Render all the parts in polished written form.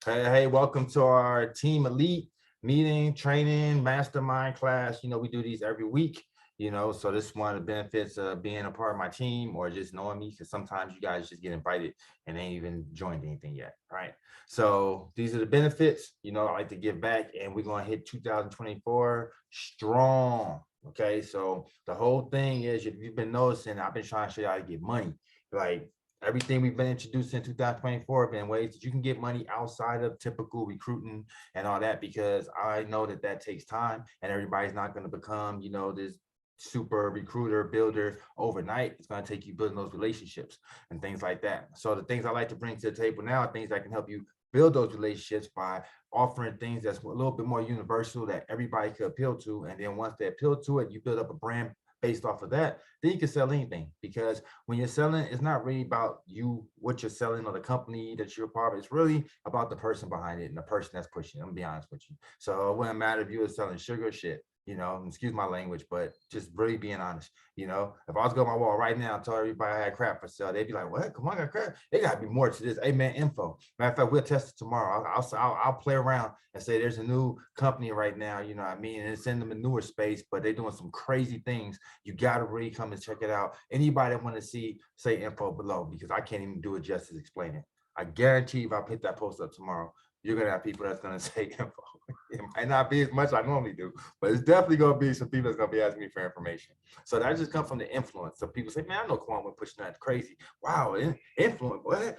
Hey, welcome to our Team Elite meeting, training, mastermind class. We do these every week, so this is one of the benefits of being a part of my team or just knowing me, because sometimes you guys just get invited and ain't even joined anything yet, right? So these are the benefits. I like to give back, and we're going to hit 2024 strong. Okay, so the whole thing is, if you've been noticing, I've been trying to show you how to get money. Like, everything we've been introducing in 2024 have been ways that you can get money outside of typical recruiting and all that, because I know that that takes time, and everybody's not going to become, this super recruiter builder overnight. It's going to take you building those relationships and things like that. So the things I like to bring to the table now are things that can help you build those relationships by offering things that's a little bit more universal that everybody could appeal to. And then once they appeal to it, you build up a brand based off of that, then you can sell anything. Because when you're selling, it's not really about you, what you're selling, or the company that you're a part of. It's really about the person behind it and the person that's pushing it. I'm gonna be honest with you. So it wouldn't matter if you were selling sugar shit, excuse my language, but just really being honest. If I was going on my wall right now and tell everybody I had crap for sale, they'd be like, "What? Come on, I got crap." They gotta be more to this. Hey man, info. Matter of fact, we'll test it tomorrow. I'll play around and say there's a new company right now. You know what I mean? And it's in the manure space, but they're doing some crazy things. You gotta really come and check it out. Anybody that want to see, say info below, because I can't even do it justice explaining. I guarantee if I put that post up tomorrow, you're gonna have people that's gonna say info. It might not be as much I normally do, but it's definitely gonna be some people that's gonna be asking me for information. So that just comes from the influence. So people say, "Man, I know Quan would push that crazy. Wow, influence, what?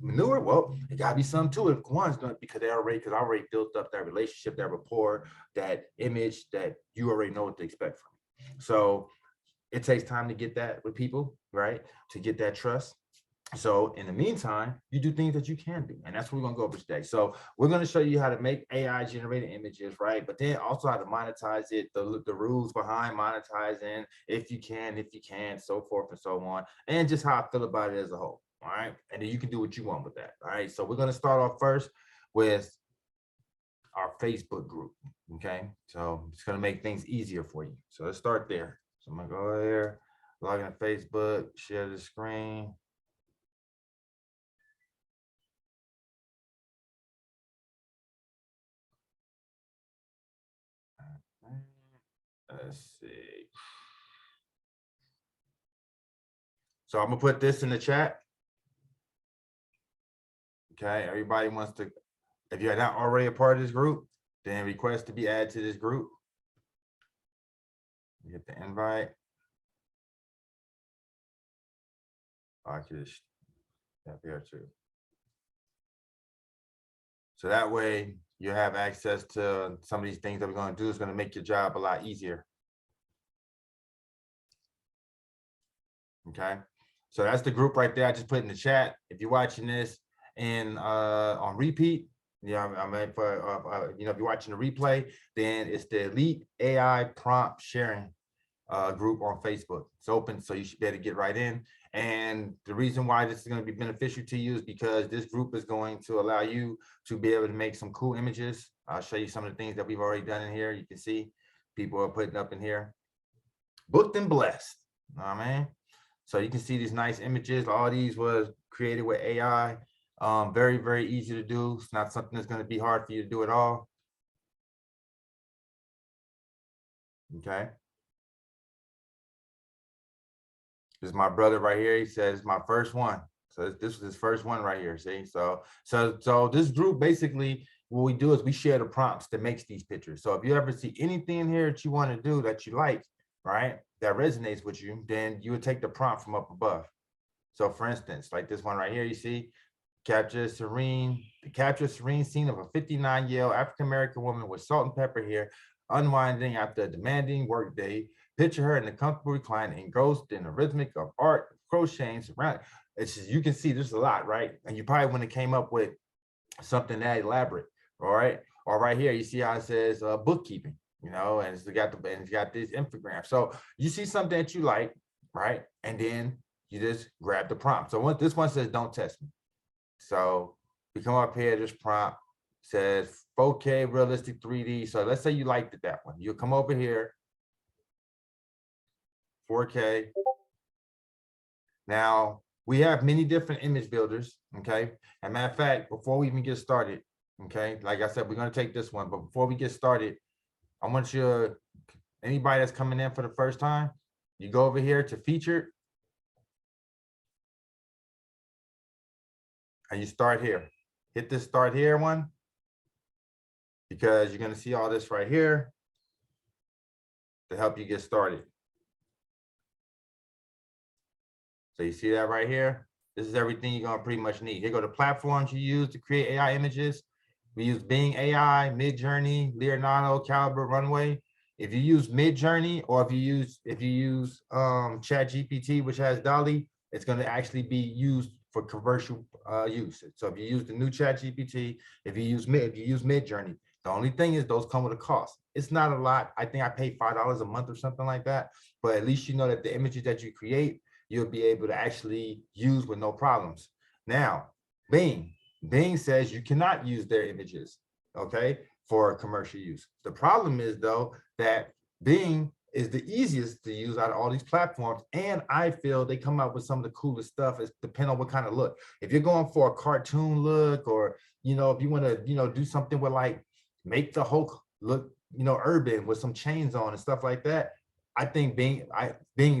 Manure? Well, it gotta be something to it. Quan's doing it because I already built up that relationship, that rapport, that image that you already know what to expect from me. So it takes time to get that with people, right? To get that trust. So in the meantime, you do things that you can do. And that's what we're going to go over today. So we're going to show you how to make AI generated images, right? But then also how to monetize it, the rules behind monetizing, if you can, so forth and so on. And just how I feel about it as a whole. All right. And then you can do what you want with that. All right. So we're going to start off first with our Facebook group. Okay. So it's going to make things easier for you. So let's start there. So I'm going to go here, log into Facebook, share the screen. Let's see. So I'm gonna put this in the chat. Okay, everybody wants to, if you're not already a part of this group, then request to be added to this group. You get the invite. I could just up here too. So that way you have access to some of these things that we're going to do. Is going to make your job a lot easier. Okay, so that's the group right there. I just put in the chat. If you're watching this and on repeat, I mean, for if you're watching the replay, then it's the Elite AI Prompt Sharing group on Facebook. It's open, so you should be able to get right in. And the reason why this is going to be beneficial to you is because this group is going to allow you to be able to make some cool images. I'll show you some of the things that we've already done in here. You can see people are putting up in here. Booked and blessed. All right, man. So you can see these nice images. All these was created with AI. Very, very easy to do. It's not something that's going to be hard for you to do at all. Okay. This is my brother right here. He says my first one. So this was his first one right here. See, so this group, basically what we do is we share the prompts that makes these pictures. So if you ever see anything in here that you want to do that you like, right, that resonates with you, then you would take the prompt from up above. So for instance, like this one right here, you see, capture a serene scene of a 59-year-old African-American woman with salt and pepper hair, unwinding after a demanding work day. Picture her in a comfortable recline, engrossed in the rhythmic of art, crocheting, surrounded. It's just, you can see there's a lot, right? And you probably wouldn't have came up with something that elaborate, all right? Or right here, you see how it says bookkeeping, and it's got this infogram. So you see something that you like, right? And then you just grab the prompt. So this one says, "Don't test me." So we come up here, this prompt says 4K realistic 3D. So let's say you liked it, that one. You'll come over here, 4K. Now, we have many different image builders. Okay. And matter of fact, before we even get started, okay, like I said, we're going to take this one, but before we get started, I want you, anybody that's coming in for the first time, you go over here to featured and you start here. Hit this start here one, because you're going to see all this right here to help you get started. So you see that right here? This is everything you're gonna pretty much need. Here go the platforms you use to create AI images. We use Bing AI, Midjourney, Leonardo, Calibre, Runway. If you use Midjourney, or if you use ChatGPT, which has Dolly, it's gonna actually be used for commercial use. So if you use the new ChatGPT, if you use Midjourney, the only thing is those come with a cost. It's not a lot. I think I pay $5 a month or something like that. But at least you know that the images that you create, you'll be able to actually use with no problems. Now, Bing says you cannot use their images, okay, for commercial use. The problem is, though, that Bing is the easiest to use out of all these platforms, and I feel they come out with some of the coolest stuff. It's depending on what kind of look. If you're going for a cartoon look, or if you want to do something with like make the Hulk look urban with some chains on and stuff like that, I think Bing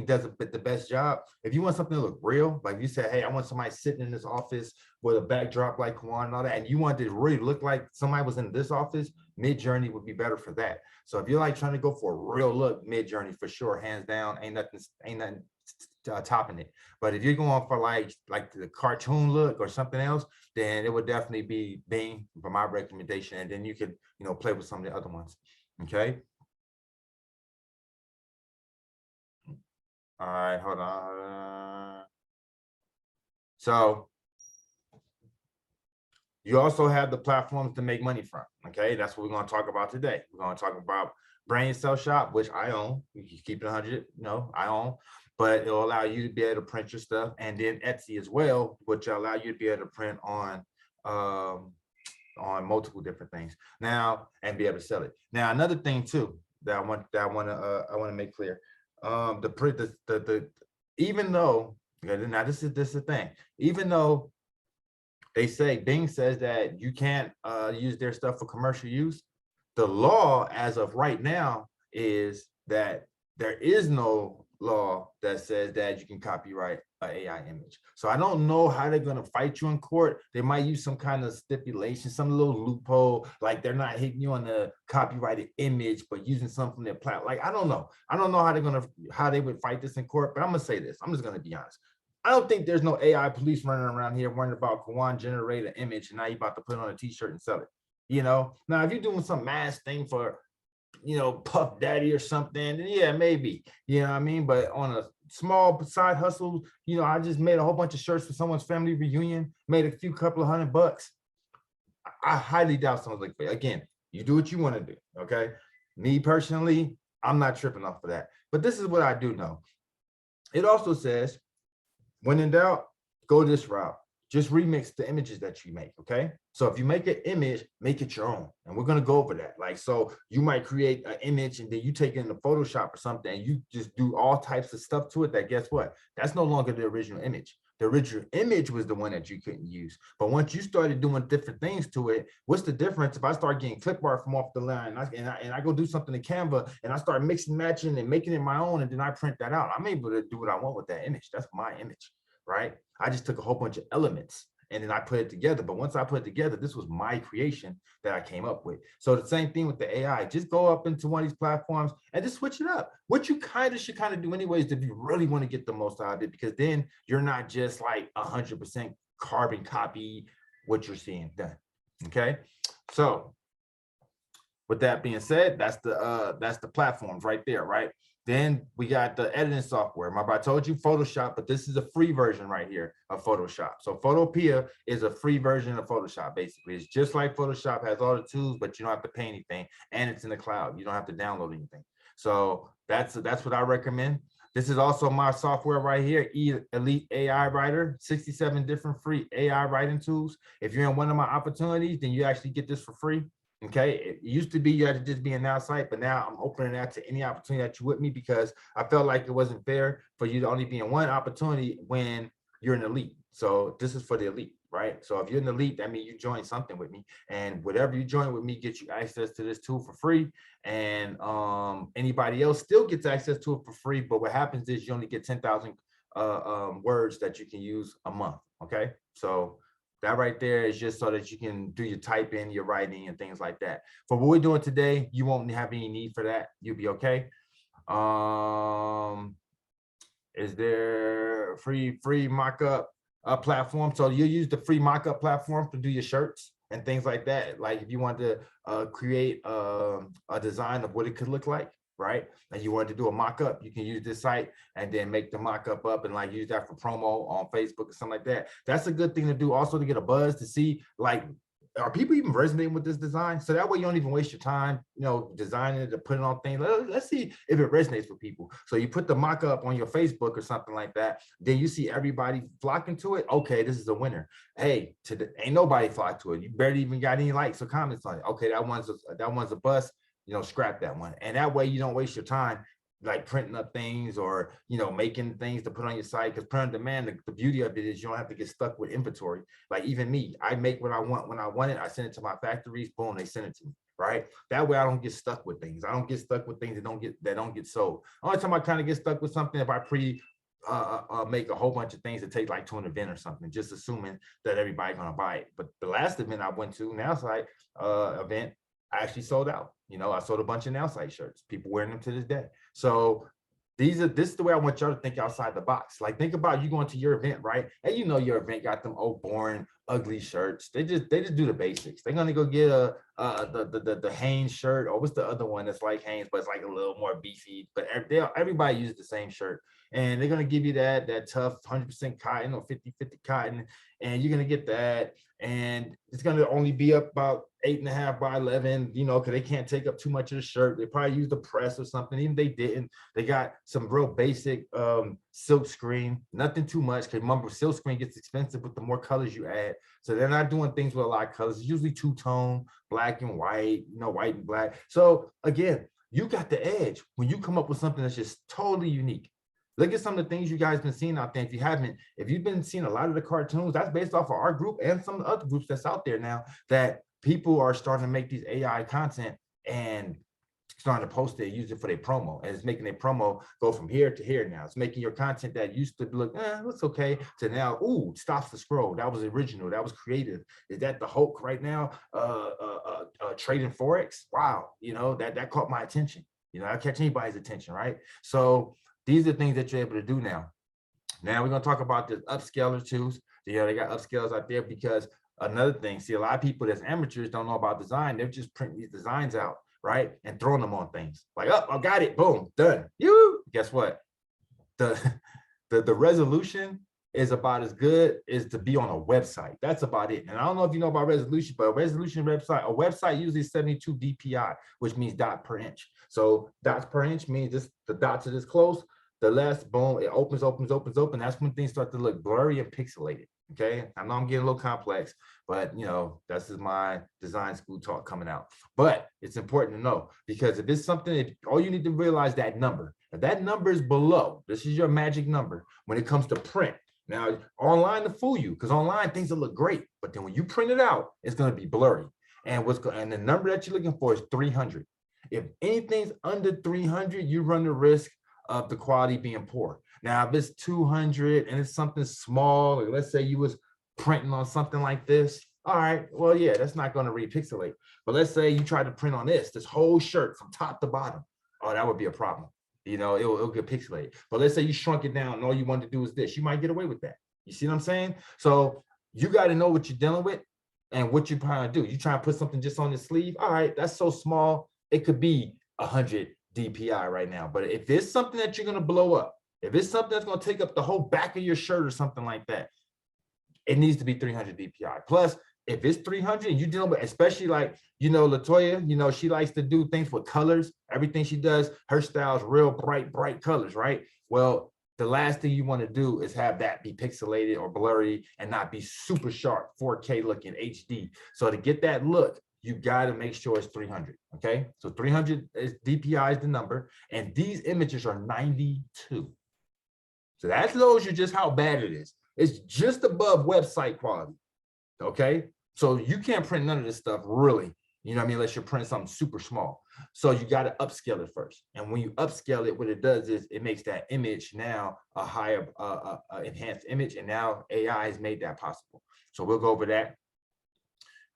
does the best job. If you want something to look real, like you said, hey, I want somebody sitting in this office with a backdrop like Kwan and all that, and you want it to really look like somebody was in this office, Midjourney would be better for that. So if you're like trying to go for a real look, Midjourney for sure, hands down, ain't nothing topping it. But if you're going for like the cartoon look or something else, then it would definitely be Bing for my recommendation, and then you could play with some of the other ones. Okay. All right, hold on. So you also have the platforms to make money from. Okay, that's what we're going to talk about today. We're going to talk about Brain Cell Shop, which I own. You keep it 100, I own, but it'll allow you to be able to print your stuff, and then Etsy as well, which will allow you to be able to print on multiple different things now and be able to sell it. Now, another thing too that I want to make clear. Even though, now this is the thing, even though they say, Bing says that you can't use their stuff for commercial use, the law as of right now is that there is no law that says that you can copyright an AI image. So I don't know how they're going to fight you in court. They might use some kind of stipulation, some little loophole, like they're not hitting you on the copyrighted image, but using something from their platform. Like, I don't know how they would fight this in court, but I'm going to say this. I'm just going to be honest. I don't think there's no AI police running around here worrying about Kawan generate an image and now you're about to put it on a t-shirt and sell it. Now if you're doing some mass thing for Puff Daddy or something, then yeah, maybe, what I mean? But on a small side hustle, I just made a whole bunch of shirts for someone's family reunion, made a couple of $100. I highly doubt someone's like, again, you do what you want to do. Okay. Me personally, I'm not tripping off of that. But this is what I do know. It also says, when in doubt, go this route. Just remix the images that you make, okay? So if you make an image, make it your own. And we're gonna go over that. Like, so you might create an image and then you take it into Photoshop or something and you just do all types of stuff to it that, guess what? That's no longer the original image. The original image was the one that you couldn't use. But once you started doing different things to it, what's the difference if I start getting clip art from off the line and I go do something in Canva and I start mixing, matching and making it my own, and then I print that out? I'm able to do what I want with that image. That's my image, right? I just took a whole bunch of elements and then I put it together. But once I put it together, this was my creation that I came up with. So the same thing with the AI, just go up into one of these platforms and just switch it up. What you should do anyways, if you really want to get the most out of it, because then you're not just like 100% carbon copy what you're seeing done. Okay. So with that being said, that's the platforms right there, right? Then we got the editing software. Remember, I told you Photoshop, but this is a free version right here of Photoshop. So Photopea is a free version of Photoshop, basically. It's just like Photoshop, has all the tools, but you don't have to pay anything. And it's in the cloud. You don't have to download anything. So that's what I recommend. This is also my software right here, Elite AI Writer, 67 different free AI writing tools. If you're in one of my opportunities, then you actually get this for free. Okay, it used to be you had to just be an outside, but now I'm opening that to any opportunity that you with me, because I felt like it wasn't fair for you to only be in one opportunity when you're an elite. So this is for the elite, right? So if you're an elite, that means you join something with me, and whatever you join with me gets you access to this tool for free. And anybody else still gets access to it for free. But what happens is you only get 10,000 words that you can use a month. Okay, so that right there is just so that you can do your typing, your writing, and things like that. For what we're doing today, you won't have any need for that. You'll be okay. Is there free mock-up platform? So you use the free mock-up platform to do your shirts and things like that. Like if you want to create a design of what it could look like, right? And you want to do a mock-up, you can use this site and then make the mock-up up and like use that for promo on Facebook or something like that. That's a good thing to do also to get a buzz to see like, are people even resonating with this design? So that way you don't even waste your time, designing it to put it on things. Let's see if it resonates with people. So you put the mock-up on your Facebook or something like that. Then you see everybody flocking to it. Okay, this is a winner. Hey, ain't nobody flocked to it. You barely even got any likes or comments on it. Okay, that one's a bust. Scrap that one. And that way you don't waste your time like printing up things or making things to put on your site, because print on demand, the beauty of it is you don't have to get stuck with inventory. Like even me, I make what I want when I want it. I send it to my factories, boom, they send it to me, right? That way I don't get stuck with things. I don't get stuck with things that don't get sold. Only time I kind of get stuck with something if I make a whole bunch of things that take like to an event or something, just assuming that everybody's gonna buy it. But the last event I went to, now site event, I actually sold out. I sold a bunch of Now Site shirts, people wearing them to this day. So this is the way I want y'all to think outside the box. Like think about you going to your event, right? And your event got them old, boring, ugly shirts. They just do the basics. They're gonna go get the Hanes shirt, or what's the other one that's like Hanes, but it's like a little more beefy. But everybody uses the same shirt, and they're gonna give you that tough 100% cotton or 50-50 cotton, and you're gonna get that, and it's gonna only be up about 8.5 by 11, because they can't take up too much of the shirt. They probably use the press or something. Even they didn't. They got some real basic silk screen, nothing too much. Because remember, silk screen gets expensive with the more colors you add. So they're not doing things with a lot of colors. It's usually two-tone, black and white, white and black. So again, you got the edge when you come up with something that's just totally unique. Look at some of the things you guys been seeing out there. If you've been seeing a lot of the cartoons, that's based off of our group and some of the other groups that's out there now, that people are starting to make these AI content and starting to post it, use it for their promo, and it's making their promo go from here to here now. It's making your content that used to look, looks okay, to now, ooh, stops the scroll. That was original. That was creative. Is that the Hulk right now? Trading Forex? Wow, that caught my attention. I catch anybody's attention, right? So these are things that you're able to do now. Now we're gonna talk about the upscaler tools. They got upscalers out there, because another thing, see, a lot of people that's amateurs don't know about design. They're just printing these designs out, right? And throwing them on things. Like, oh, I got it, boom, done. Guess what? The resolution is about as good as to be on a website. That's about it. And I don't know if you know about resolution, but a website usually is 72 DPI, which means dot per inch. So dots per inch means the dots are this close. The less, boom, it opens. That's when things start to look blurry and pixelated. Okay, I know I'm getting a little complex, but this is my design school talk coming out. But it's important to know, because if it's something, all you need to realize that number. If that number is below, this is your magic number when it comes to print. Now, online to fool you, because online things will look great, but then when you print it out, it's going to be blurry. And the number that you're looking for is 300. If anything's under 300, you run the risk of the quality being poor. Now, if it's 200 and it's something small, like let's say you was printing on something like this, all right, well, yeah, that's not going to repixelate. But let's say you try to print on this whole shirt from top to bottom. Oh, that would be a problem. It'll get pixelated. But let's say you shrunk it down and all you want to do is this. You might get away with that. You see what I'm saying? So you got to know what you're dealing with and what you're trying to do. You try to put something just on the sleeve. All right, that's so small. It could be 100 DPI right now. But if it's something that you're going to blow up, if it's something that's going to take up the whole back of your shirt or something like that, it needs to be 300 DPI. Plus, if it's 300 and you're dealing with, especially like, Latoya, she likes to do things with colors. Everything she does, her style is real bright colors, right? Well, the last thing you want to do is have that be pixelated or blurry and not be super sharp, 4K looking HD. So to get that look, you got to make sure it's 300. Okay. So 300 DPI is the number. And these images are 92. So that shows you just how bad it is. It's just above website quality. Okay. So you can't print none of this stuff really, you know what I mean, unless you're printing something super small. So you got to upscale it first. And when you upscale it, what it does is it makes that image now a higher enhanced image. And now AI has made that possible. So we'll go over that.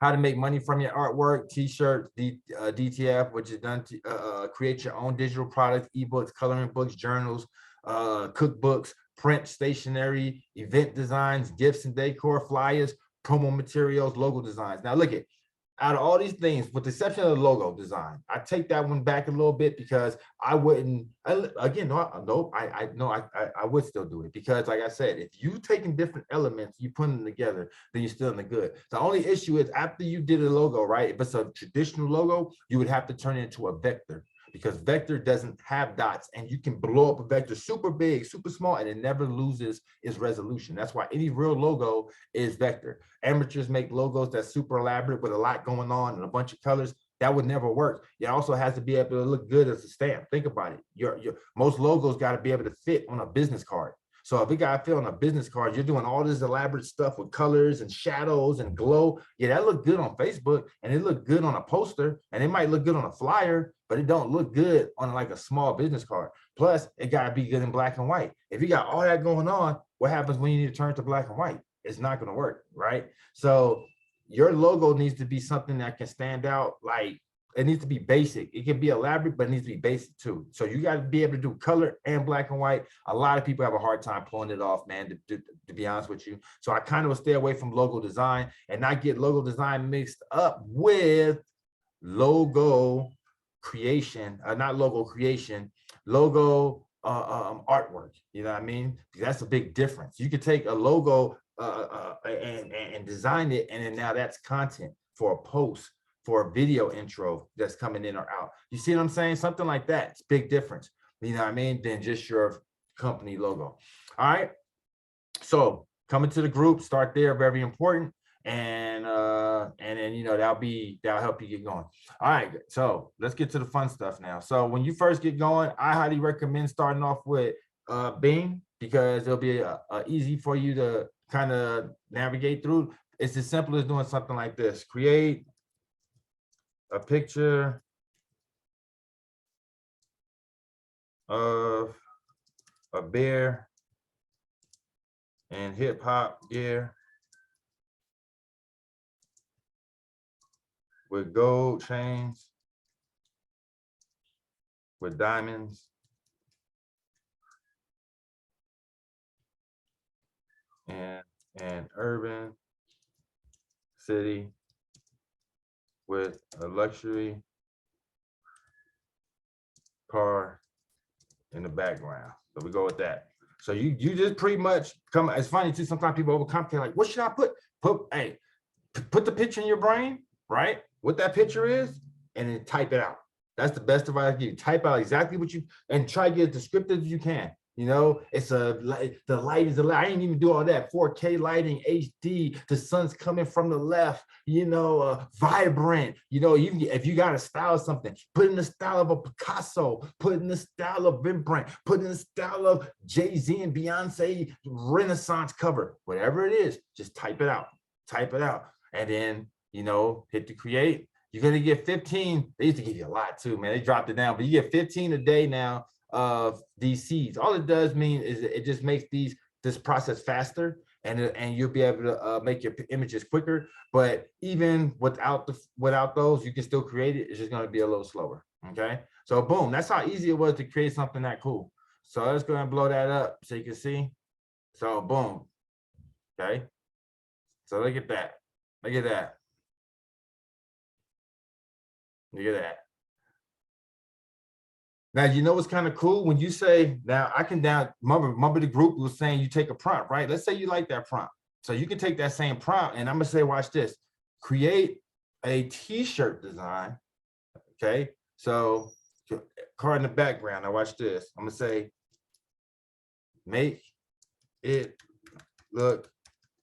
How to make money from your artwork, t-shirts, DTF, which is done to create your own digital products, ebooks, coloring books, journals, cookbooks, print, stationery, event designs, gifts and decor, flyers, promo materials, logo designs. Now look at, out of all these things, with the exception of the logo design, I take that one back a little bit because I wouldn't, again, no, I would still do it because like I said, if you taking different elements, you put them together, then you're still in the good. The only issue is after you did a logo, right? If it's a traditional logo, you would have to turn it into a vector because vector doesn't have dots and you can blow up a vector super big, super small, and it never loses its resolution. That's why any real logo is vector. Amateurs make logos that's super elaborate with a lot going on and a bunch of colors. That would never work. It also has to be able to look good as a stamp. Think about it. Your most logos got to be able to fit on a business card. So if it got to fit on a business card, you're doing all this elaborate stuff with colors and shadows and glow. Yeah, that looked good on Facebook and it looked good on a poster and it might look good on a flyer, but it don't look good on like a small business card. Plus, it got to be good in black and white. If you got all that going on, what happens when you need to turn to black and white? It's not going to work, right? So your logo needs to be something that can stand out. Like it needs to be basic. It can be elaborate, but it needs to be basic too. So you got to be able to do color and black and white. A lot of people have a hard time pulling it off, man, to be honest with you. So I kind of will stay away from logo design and not get logo design mixed up with logo creation, not logo creation, logo artwork. You know what I mean? That's a big difference. You could take a logo and design it, and then now that's content for a post, for a video intro that's coming in or out. You see what I'm saying? Something like that. It's a big difference. You know what I mean? Than just your company logo. All right. So coming to the group, start there, very important. And then you know that'll help you get going. All right, so let's get to the fun stuff now. So when you first get going, I highly recommend starting off with Bing because it'll be easy for you to kind of navigate through. It's as simple as doing something like this: create a picture of a bear in hip hop gear with gold chains, with diamonds, and an urban city with a luxury car in the background. So we go with that. So you just pretty much come. It's funny too. Sometimes people overcomplicate. Like, what should I put? Put the picture in your brain, right? What that picture is, and then type it out. That's the best advice I give you. Type out exactly what you and try to get as descriptive as you can. You know, it's the light is a light. I didn't even do all that. 4K lighting, HD. The sun's coming from the left. You know, vibrant. You know, if you got a style of something, put in the style of a Picasso. Put in the style of Rembrandt. Put in the style of Jay-Z and Beyonce Renaissance cover. Whatever it is, just type it out. Type it out, and then you know, hit the create. You're gonna get 15. They used to give you a lot too, man. They dropped it down, but you get 15 a day now of these seeds. All it does mean is it just makes this process faster, and you'll be able to make your images quicker. But even without those, you can still create it. It's just going to be a little slower. Okay, so boom, that's how easy it was to create something that cool. So let's go ahead and blow that up so you can see. So boom. Okay, so look at that. Look at that. Look at that. Now, you know what's kind of cool when you say, now I can remember the group was saying you take a prompt, right? Let's say you like that prompt. So you can take that same prompt and I'm gonna say, watch this, create a t-shirt design, okay? So card in the background, now watch this. I'm gonna say, make it look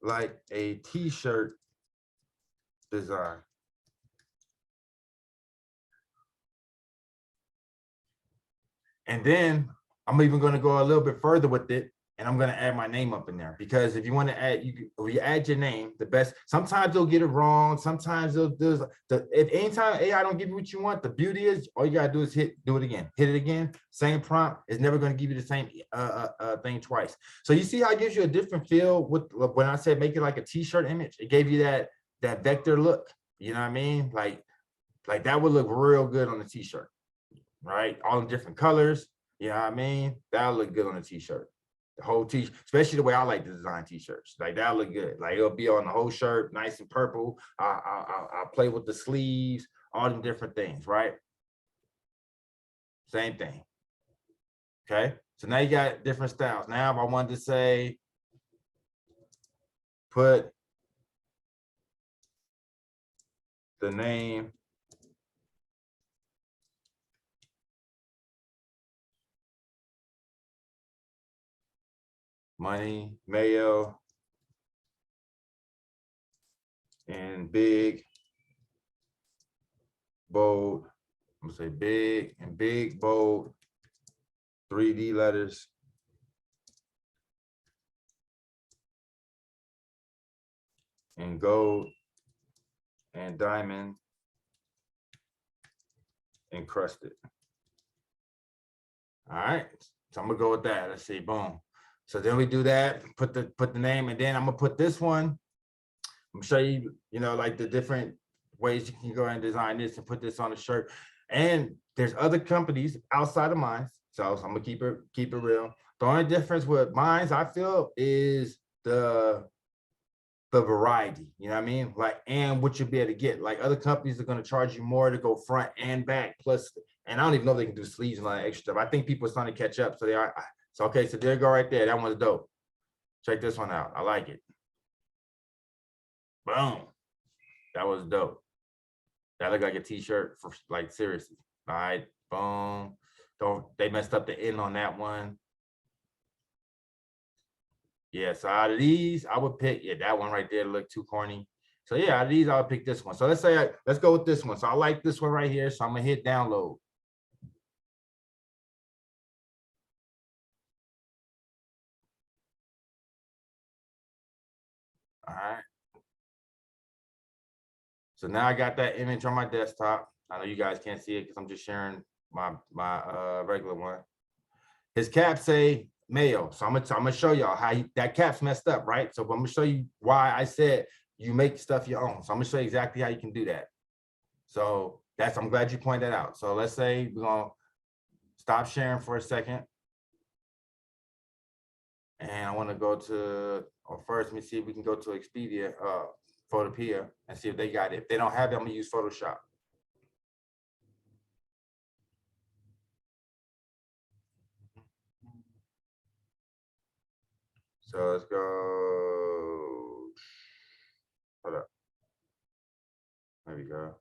like a t-shirt design. And then I'm even going to go a little bit further with it. and I'm gonna add my name up in there, because if you want to add, if you add your name, the best. Sometimes they'll get it wrong. Sometimes they'll do if anytime AI don't give you what you want, the beauty is all you gotta do is do it again, hit it again. Same prompt is never gonna give you the same thing twice. So you see how it gives you a different feel with when I said make it like a t-shirt image. It gave you that vector look. You know what I mean? Like that would look real good on the t-shirt, right? All the different colors. You know what I mean? That'll look good on a t-shirt. The whole t-shirt, especially the way I like to design t-shirts. Like that'll look good. Like it'll be on the whole shirt, nice and purple. I'll play with the sleeves, all them different things, right? Same thing. Okay. So now you got different styles. Now if I wanted to say, put the name Money, Mayo, and big, bold. I'm gonna say big and big, bold, 3D letters. And gold and diamond encrusted. All right. So I'm gonna go with that. Let's see. Boom. So then we do that, put the name, and then I'm gonna put this one. I'm gonna show you, like the different ways you can go and design this and put this on a shirt. And there's other companies outside of mine. So I'm gonna keep it real. The only difference with mine, I feel, is the variety, you know what I mean? Like, and what you'll be able to get. Like other companies are going to charge you more to go front and back. Plus, and I don't even know if they can do sleeves and all that extra stuff. I think people are starting to catch up. So they are. So okay, so there you go right there. That one's dope. Check this one out. I like it. Boom. That was dope. That looked like a t-shirt for, like, seriously. All right. Boom. They messed up the end on that one. Yeah, so out of these, I would pick, that one right there looked too corny. So yeah, out of these, I would pick this one. So let's go with this one. So I like this one right here. So I'm gonna hit download. All right. So now I got that image on my desktop. I know you guys can't see it because I'm just sharing my regular one. His caps say Mayo. So I'm gonna show y'all how that cap's messed up, right? So I'm gonna show you why I said you make stuff your own. So I'm gonna show you exactly how you can do that. So I'm glad you pointed that out. So let's say we're gonna stop sharing for a second. And I want to go to, or first, let me see if we can go to Expedia, Photopea, and see if they got it. If they don't have it, I'm gonna use Photoshop. So let's go. Hold up. There we go.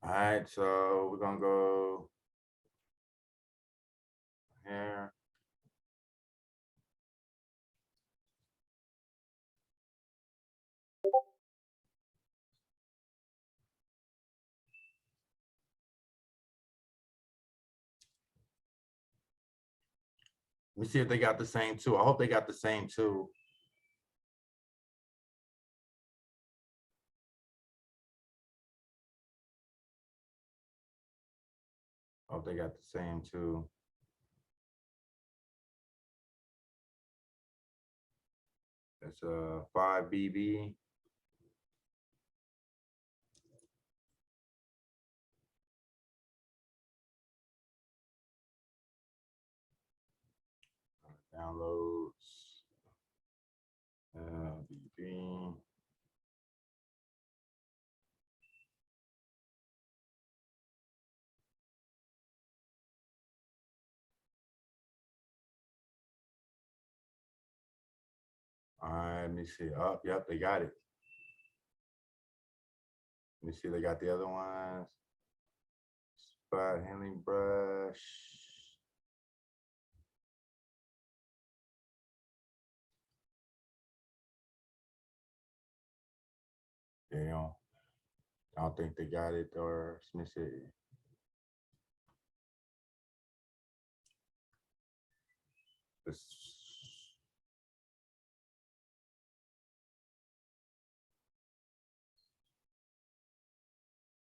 All right, so we're gonna go here. Let me see if they got the same too. I hope they got the same too. I hope they got the same too. It's a 5BB. Downloads. BB. All right, let me see. Oh, yep, they got it. Let me see, they got the other ones. Spot handling brush. Damn. I don't think they got it, or let me see.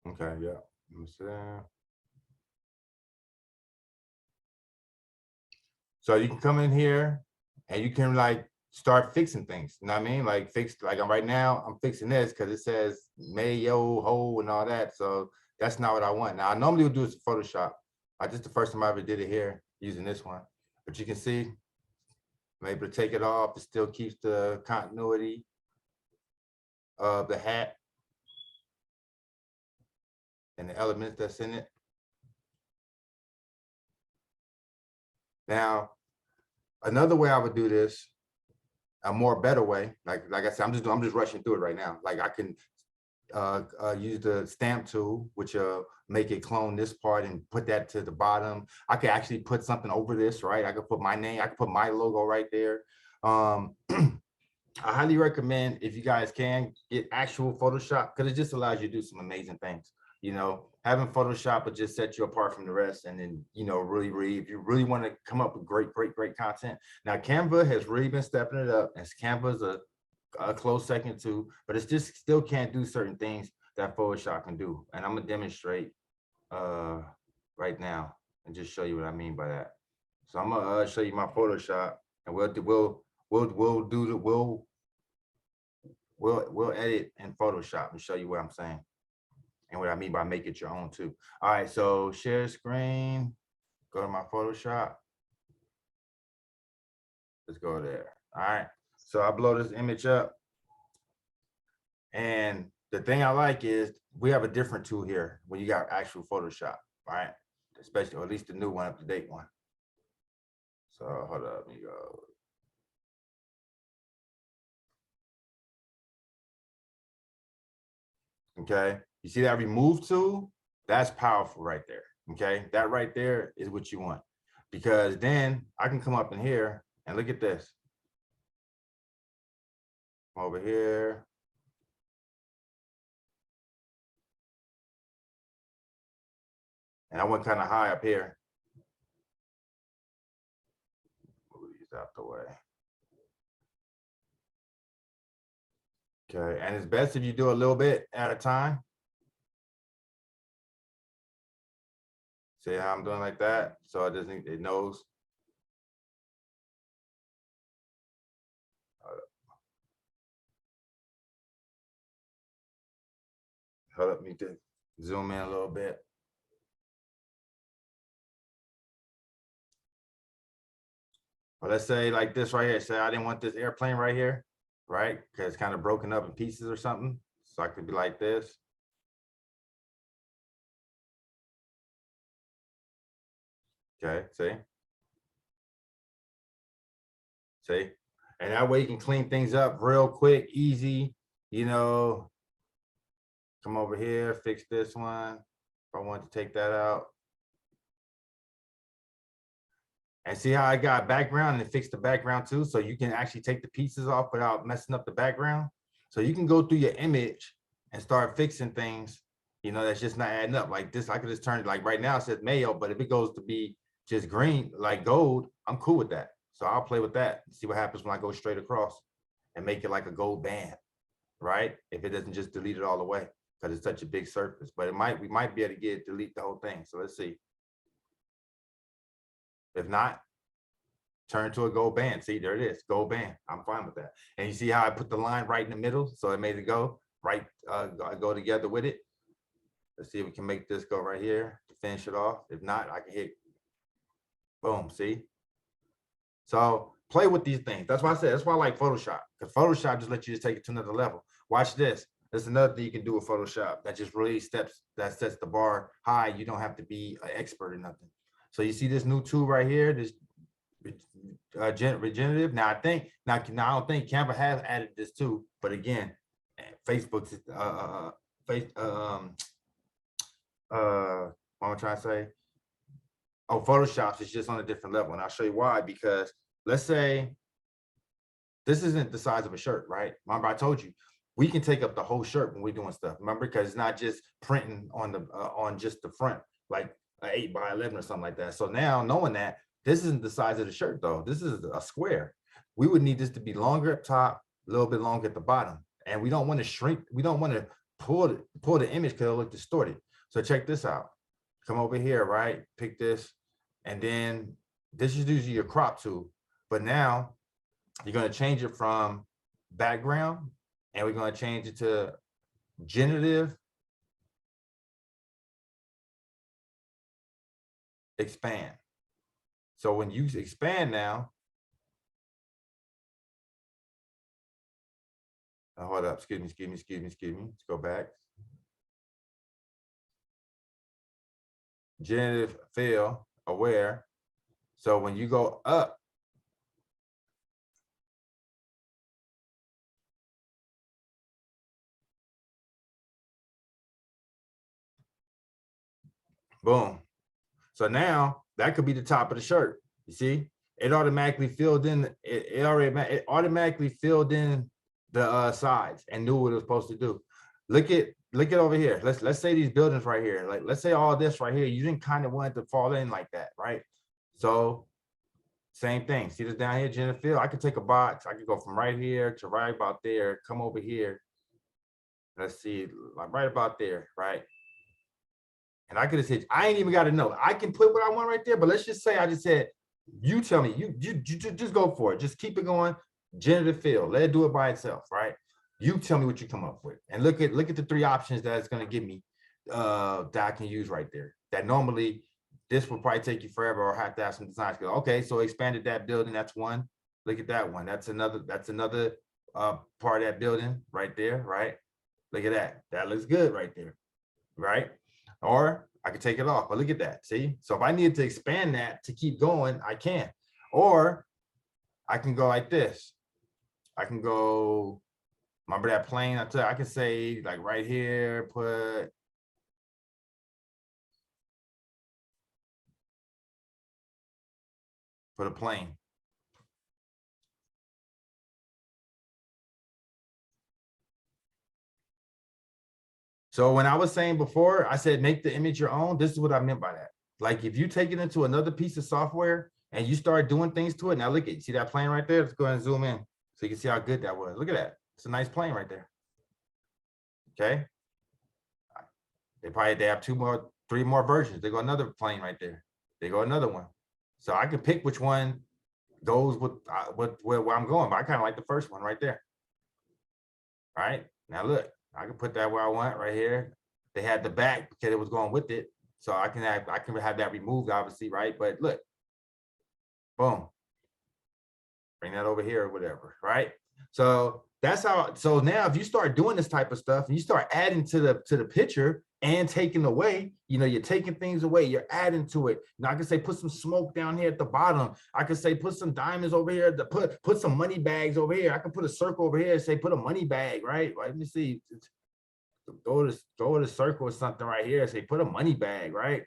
Okay, yeah. Let me see. So you can come in here and you can like start fixing things. You know what I mean? Like fix, like I'm right now, I'm fixing this because it says mayo, ho, and all that. So that's not what I want. Now I normally would do this in Photoshop. I just the first time I ever did it here using this one. But you can see I'm able to take it off. It still keeps the continuity of the hat and the elements that's in it. Now, another way I would do this, a more better way, like I said, I'm just rushing through it right now. Like I can use the stamp tool, which make it clone this part and put that to the bottom. I could actually put something over this, right? I could put my name, I could put my logo right there. I highly recommend, if you guys can, get actual Photoshop, because it just allows you to do some amazing things. You know, having Photoshop will just set you apart from the rest. And then, you know, really, if you really want to come up with great content. Now, Canva has really been stepping it up, and Canva's a close second too, but it's just still can't do certain things that Photoshop can do. And I'm gonna demonstrate right now and just show you what I mean by that. So I'm gonna show you my Photoshop, and we'll edit in Photoshop and show you what I'm saying and what I mean by make it your own too. All right, so share screen, go to my Photoshop. Let's go there. All right, so I blow this image up, and the thing I like is we have a different tool here when you got actual Photoshop, right? Especially, or at least the new one, up to date one. So hold up, let me go. Okay, you see that remove tool? That's powerful right there. Okay, that right there is what you want, because then I can come up in here and look at this. Over here. And I went kind of high up here. Move these out the way. Okay, and it's best if you do a little bit at a time. See how I'm doing like that? So it doesn't, it knows. Hold up, me to zoom in a little bit. Well, let's say like this right here. Say I didn't want this airplane right here, right? Because it's kind of broken up in pieces or something. So I could be like this. Okay, see? See? And that way you can clean things up real quick, easy, you know. Come over here, fix this one. If I want to take that out. And see how I got background and fix the background too? So you can actually take the pieces off without messing up the background. So you can go through your image and start fixing things, you know, that's just not adding up. Like this, I could just turn it, like right now it says mayo, but if it goes to be just green, like gold, I'm cool with that. So I'll play with that and see what happens when I go straight across and make it like a gold band, right? If it doesn't just delete it all the way, because it's such a big surface. But we might be able to get delete the whole thing. So let's see. If not, turn to a gold band. See, there it is, gold band. I'm fine with that. And you see how I put the line right in the middle, so it made it go right, go together with it. Let's see if we can make this go right here to finish it off. If not, I can hit boom. See, so play with these things. That's why I said, that's why I like Photoshop, because Photoshop just lets you just take it to another level. Watch this. There's another thing you can do with Photoshop that just really sets the bar high. You don't have to be an expert or nothing. So you see this new tool right here, this regenerative. Now I think now I don't think Canva has added this too, but again, Facebook's face what I'm trying to say. Oh, Photoshop's is just on a different level, and I'll show you why. Because let's say this isn't the size of a shirt, right? Remember I told you we can take up the whole shirt when we're doing stuff. Remember, because it's not just printing on the on just the front, like an 8x11 or something like that. So now knowing that this isn't the size of the shirt though, this is a square. We would need this to be longer up top, a little bit longer at the bottom, and we don't want to shrink. We don't want to pull the image because it'll look distorted. So check this out. Come over here, right? Pick this, and then this is usually your crop tool, but now you're going to change it from background, and we're going to change it to generative expand. So when you expand now, hold up, excuse me. Let's go back. Generative fill aware. So when you go up, boom. So now that could be the top of the shirt. You see, it automatically filled in. It automatically filled in the sides and knew what it was supposed to do. Look at over here. Let's say these buildings right here. Like let's say all this right here. You didn't kind of want it to fall in like that, right? So same thing. See this down here, Jennifer Field? I could take a box. I could go from right here to right about there. Come over here. Let's see, like right about there, right? And I could have said, I ain't even got to know. I can put what I want right there, but let's just say I just said, you tell me, you just go for it. Just keep it going. Generative fill. Let it do it by itself, right? You tell me what you come up with. And look at the 3 options that it's going to give me that I can use right there. That normally this will probably take you forever or have to have some design skills. Okay, so expanded that building. That's one. Look at that one. That's another part of that building right there, right? Look at that. That looks good right there, right? Or I could take it off, but look at that, see? So if I need to expand that to keep going, I can. Or I can go like this. I can go, remember that plane? I can say like right here, put a plane. So when I was saying before, I said, make the image your own. This is what I meant by that. Like if you take it into another piece of software and you start doing things to it, now look at, see that plane right there? Let's go ahead and zoom in so you can see how good that was. Look at that. It's a nice plane right there. Okay. They have 3 more versions. They go another plane right there. They go another one. So I can pick which one goes with where I'm going, but I kind of like the first one right there. All right. Now look, I can put that where I want right here. They had the back because it was going with it. So I can have that removed, obviously, right? But look, boom. Bring that over here or whatever, right? So that's how. So now if you start doing this type of stuff and you start adding to the picture and taking away, you're taking things away, you're adding to it. Now I can say put some smoke down here at the bottom. I can say put some diamonds over here, put some money bags over here. I can put a circle over here and say put a money bag, right? Let me see. Go to the circle or something right here. Say put a money bag, right?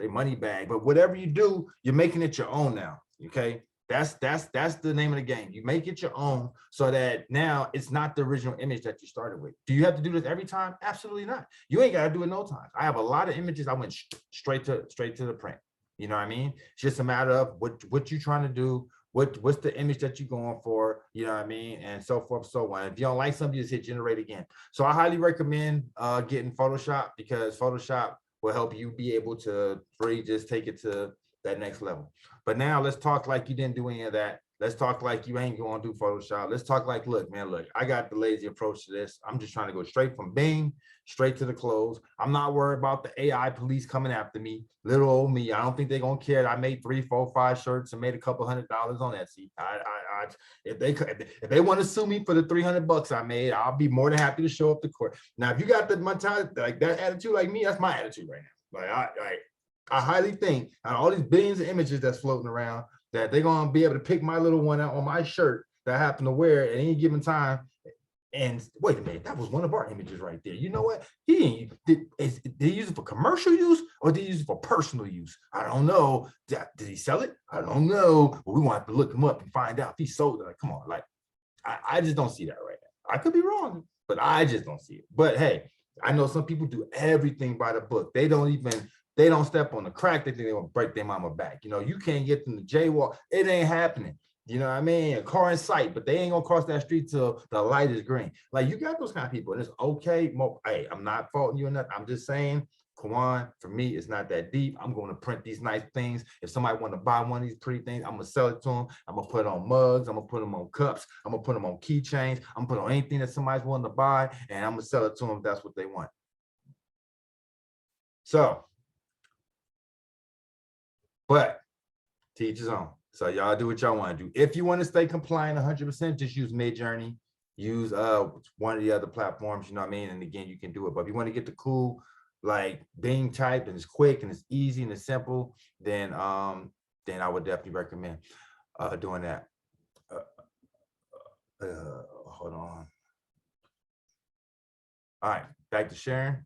Say money bag. But whatever you do, you're making it your own now. Okay. That's the name of the game. You make it your own so that now it's not the original image that you started with. Do you have to do this every time? Absolutely not. You ain't got to do it no time. I have a lot of images. I went straight to the print. You know what I mean? It's just a matter of what you're trying to do. What's the image that you're going for? You know what I mean? And so forth, so on. If you don't like something, you just hit generate again. So I highly recommend getting Photoshop because Photoshop will help you be able to really just take it to that next level. But now let's talk like you didn't do any of that. Let's talk like you ain't going to do Photoshop. Let's talk like, look, man, look, I got the lazy approach to this. I'm just trying to go straight from Bing, straight to the clothes. I'm not worried about the AI police coming after me. Little old me. I don't think they're going to care. I made 3, 4, 5 shirts and made a couple $100 on Etsy. If they want to sue me for the $300 I made, I'll be more than happy to show up to court. Now, if you got the Monetize, like that attitude like me, that's my attitude right now. I highly think out of all these billions of images that's floating around that they're going to be able to pick my little one out on my shirt that I happen to wear at any given time. And wait a minute, that was one of our images right there. You know what? Did he use it for commercial use or did he use it for personal use? I don't know. Did he sell it? I don't know. But we want to look him up and find out if he sold it. Like, come on, like I just don't see that right now. I could be wrong, but I just don't see it. But hey, I know some people do everything by the book. They don't step on the crack. They think they want to break their mama back. You know, you can't get them to jaywalk. It ain't happening. You know what I mean? A car in sight, but they ain't gonna cross that street till the light is green. Like, you got those kind of people, and it's okay. Hey, I'm not faulting you or nothing. I'm just saying, Kwan, for me, it's not that deep. I'm going to print these nice things. If somebody want to buy one of these pretty things, I'm gonna sell it to them. I'm gonna put it on mugs. I'm gonna put them on cups. I'm gonna put them on keychains. I'm gonna put on anything that somebody's willing to buy, and I'm gonna sell it to them if that's what they want. So, but teach his own. So y'all do what y'all want to do. If you want to stay compliant 100%, just use Midjourney. Use one of the other platforms, you know what I mean? And again, you can do it. But if you want to get the cool, like Bing type, and it's quick and it's easy and it's simple, then I would definitely recommend doing that. Hold on. All right, back to sharing.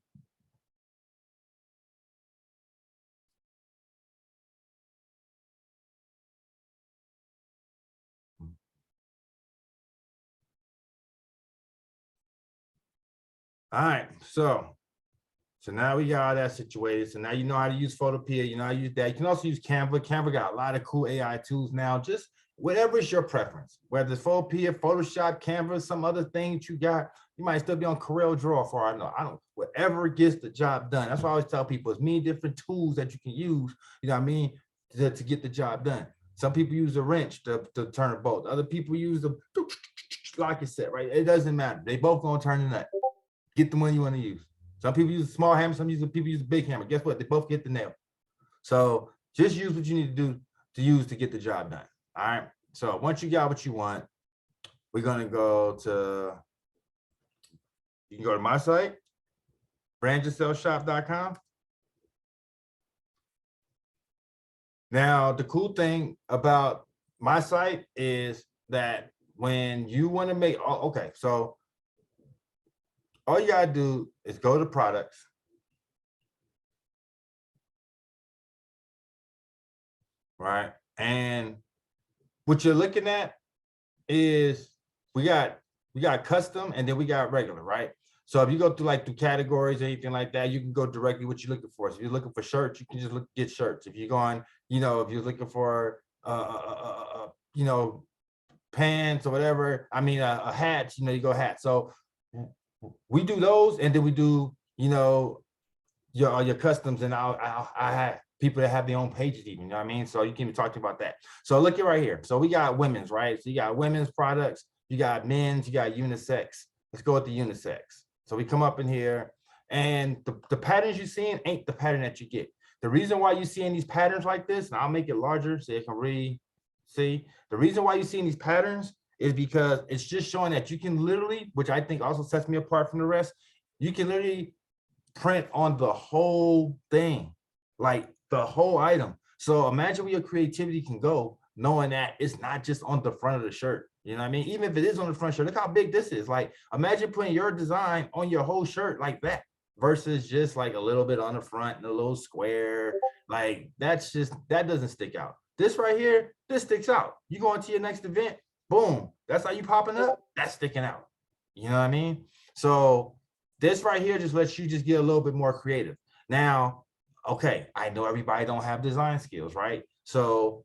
All right, so now we got all that situated. So now you know how to use Photopea, you know how to use that. You can also use Canva. Canva got a lot of cool AI tools now. Just whatever is your preference, whether it's Photopea, Photoshop, Canva, some other thing that you got. You might still be on Corel Draw for I know. I don't, whatever gets the job done. That's why I always tell people, it's many different tools that you can use, you know what I mean, to get the job done. Some people use a wrench to turn a bolt. Other people use the like I said, right? It doesn't matter. They both gonna turn the nut. Get the one you want to use. Some people use a small hammer, people use a big hammer. Guess what? They both get the nail. So just use what you need to do to get the job done. All right. So once you got what you want, we're gonna go to, you can go to my site, brandyourselfshop.com. Now, the cool thing about my site is that when you want to make, okay, so all you gotta do is go to products. Right. And what you're looking at is we got custom and then we got regular, right? So if you go through categories or anything like that, you can go directly what you're looking for. So if you're looking for shirts, you can just get shirts. If you're going, you know, if you're looking for you know, pants or whatever, I mean a hat, you know, you go hat. So we do those, and then we do, you know, your customs, and I have people that have their own pages even, you know what I mean? So you can even talk about that. So look at right here. So we got women's, right? So you got women's products, you got men's, you got unisex. Let's go with the unisex. So we come up in here, and the patterns you're seeing ain't the pattern that you get. The reason why you're seeing these patterns like this, and I'll make it larger so you can really see. The reason why you're seeing these patterns is because it's just showing that you can literally, which I think also sets me apart from the rest, you can literally print on the whole thing, like the whole item. So imagine where your creativity can go, knowing that it's not just on the front of the shirt. You know what I mean? Even if it is on the front shirt, look how big this is. Like, imagine putting your design on your whole shirt like that versus just like a little bit on the front and a little square. Like, that doesn't stick out. This right here, this sticks out. You go into your next event, boom, that's how you popping up. That's sticking out. You know what I mean? So this right here just lets you just get a little bit more creative. Now, okay, I know everybody don't have design skills, right? So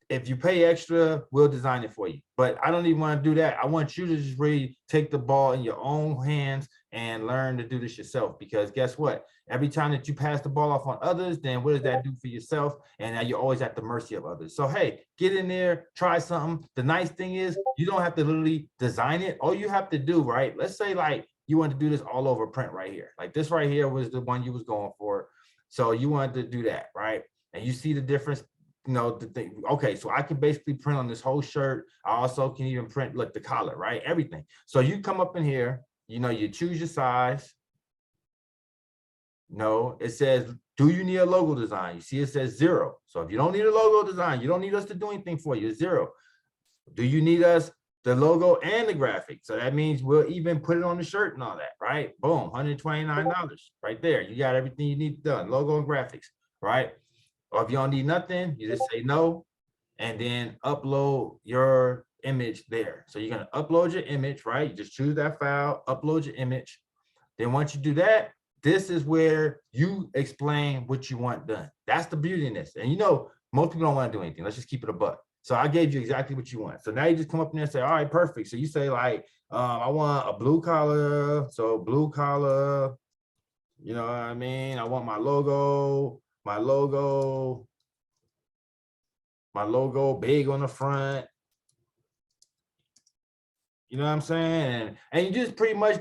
if you pay extra, we'll design it for you. But I don't even want to do that. I want you to just really take the ball in your own hands and learn to do this yourself. Because guess what? Every time that you pass the ball off on others, then what does that do for yourself? And now you're always at the mercy of others. So hey, get in there, try something. The nice thing is you don't have to literally design it. All you have to do, right? Let's say like you want to do this all over print right here. Like this right here was the one you was going for. So you wanted to do that, right? And you see the difference, you know, the thing. Okay, so I can basically print on this whole shirt. I also can even print like the collar, right? Everything. So you come up in here, you know, you choose your size. No, it says, do you need a logo design? You see, it says 0. So if you don't need a logo design, you don't need us to do anything for you, it's 0. Do you need us, the logo and the graphic? So that means we'll even put it on the shirt and all that, right? Boom, $129 right there. You got everything you need done, logo and graphics, right? Or if you don't need nothing, you just say no, and then upload your image there. So you're going to upload your image, right? You just choose that file, upload your image. Then once you do that, this is where you explain what you want done. That's the beauty in this. And you know, most people don't want to do anything. Let's just keep it a buck. So I gave you exactly what you want. So now you just come up there and say, all right, perfect. So you say like, I want a blue collar. So blue collar, you know what I mean? I want my logo big on the front. You know what I'm saying? And you just pretty much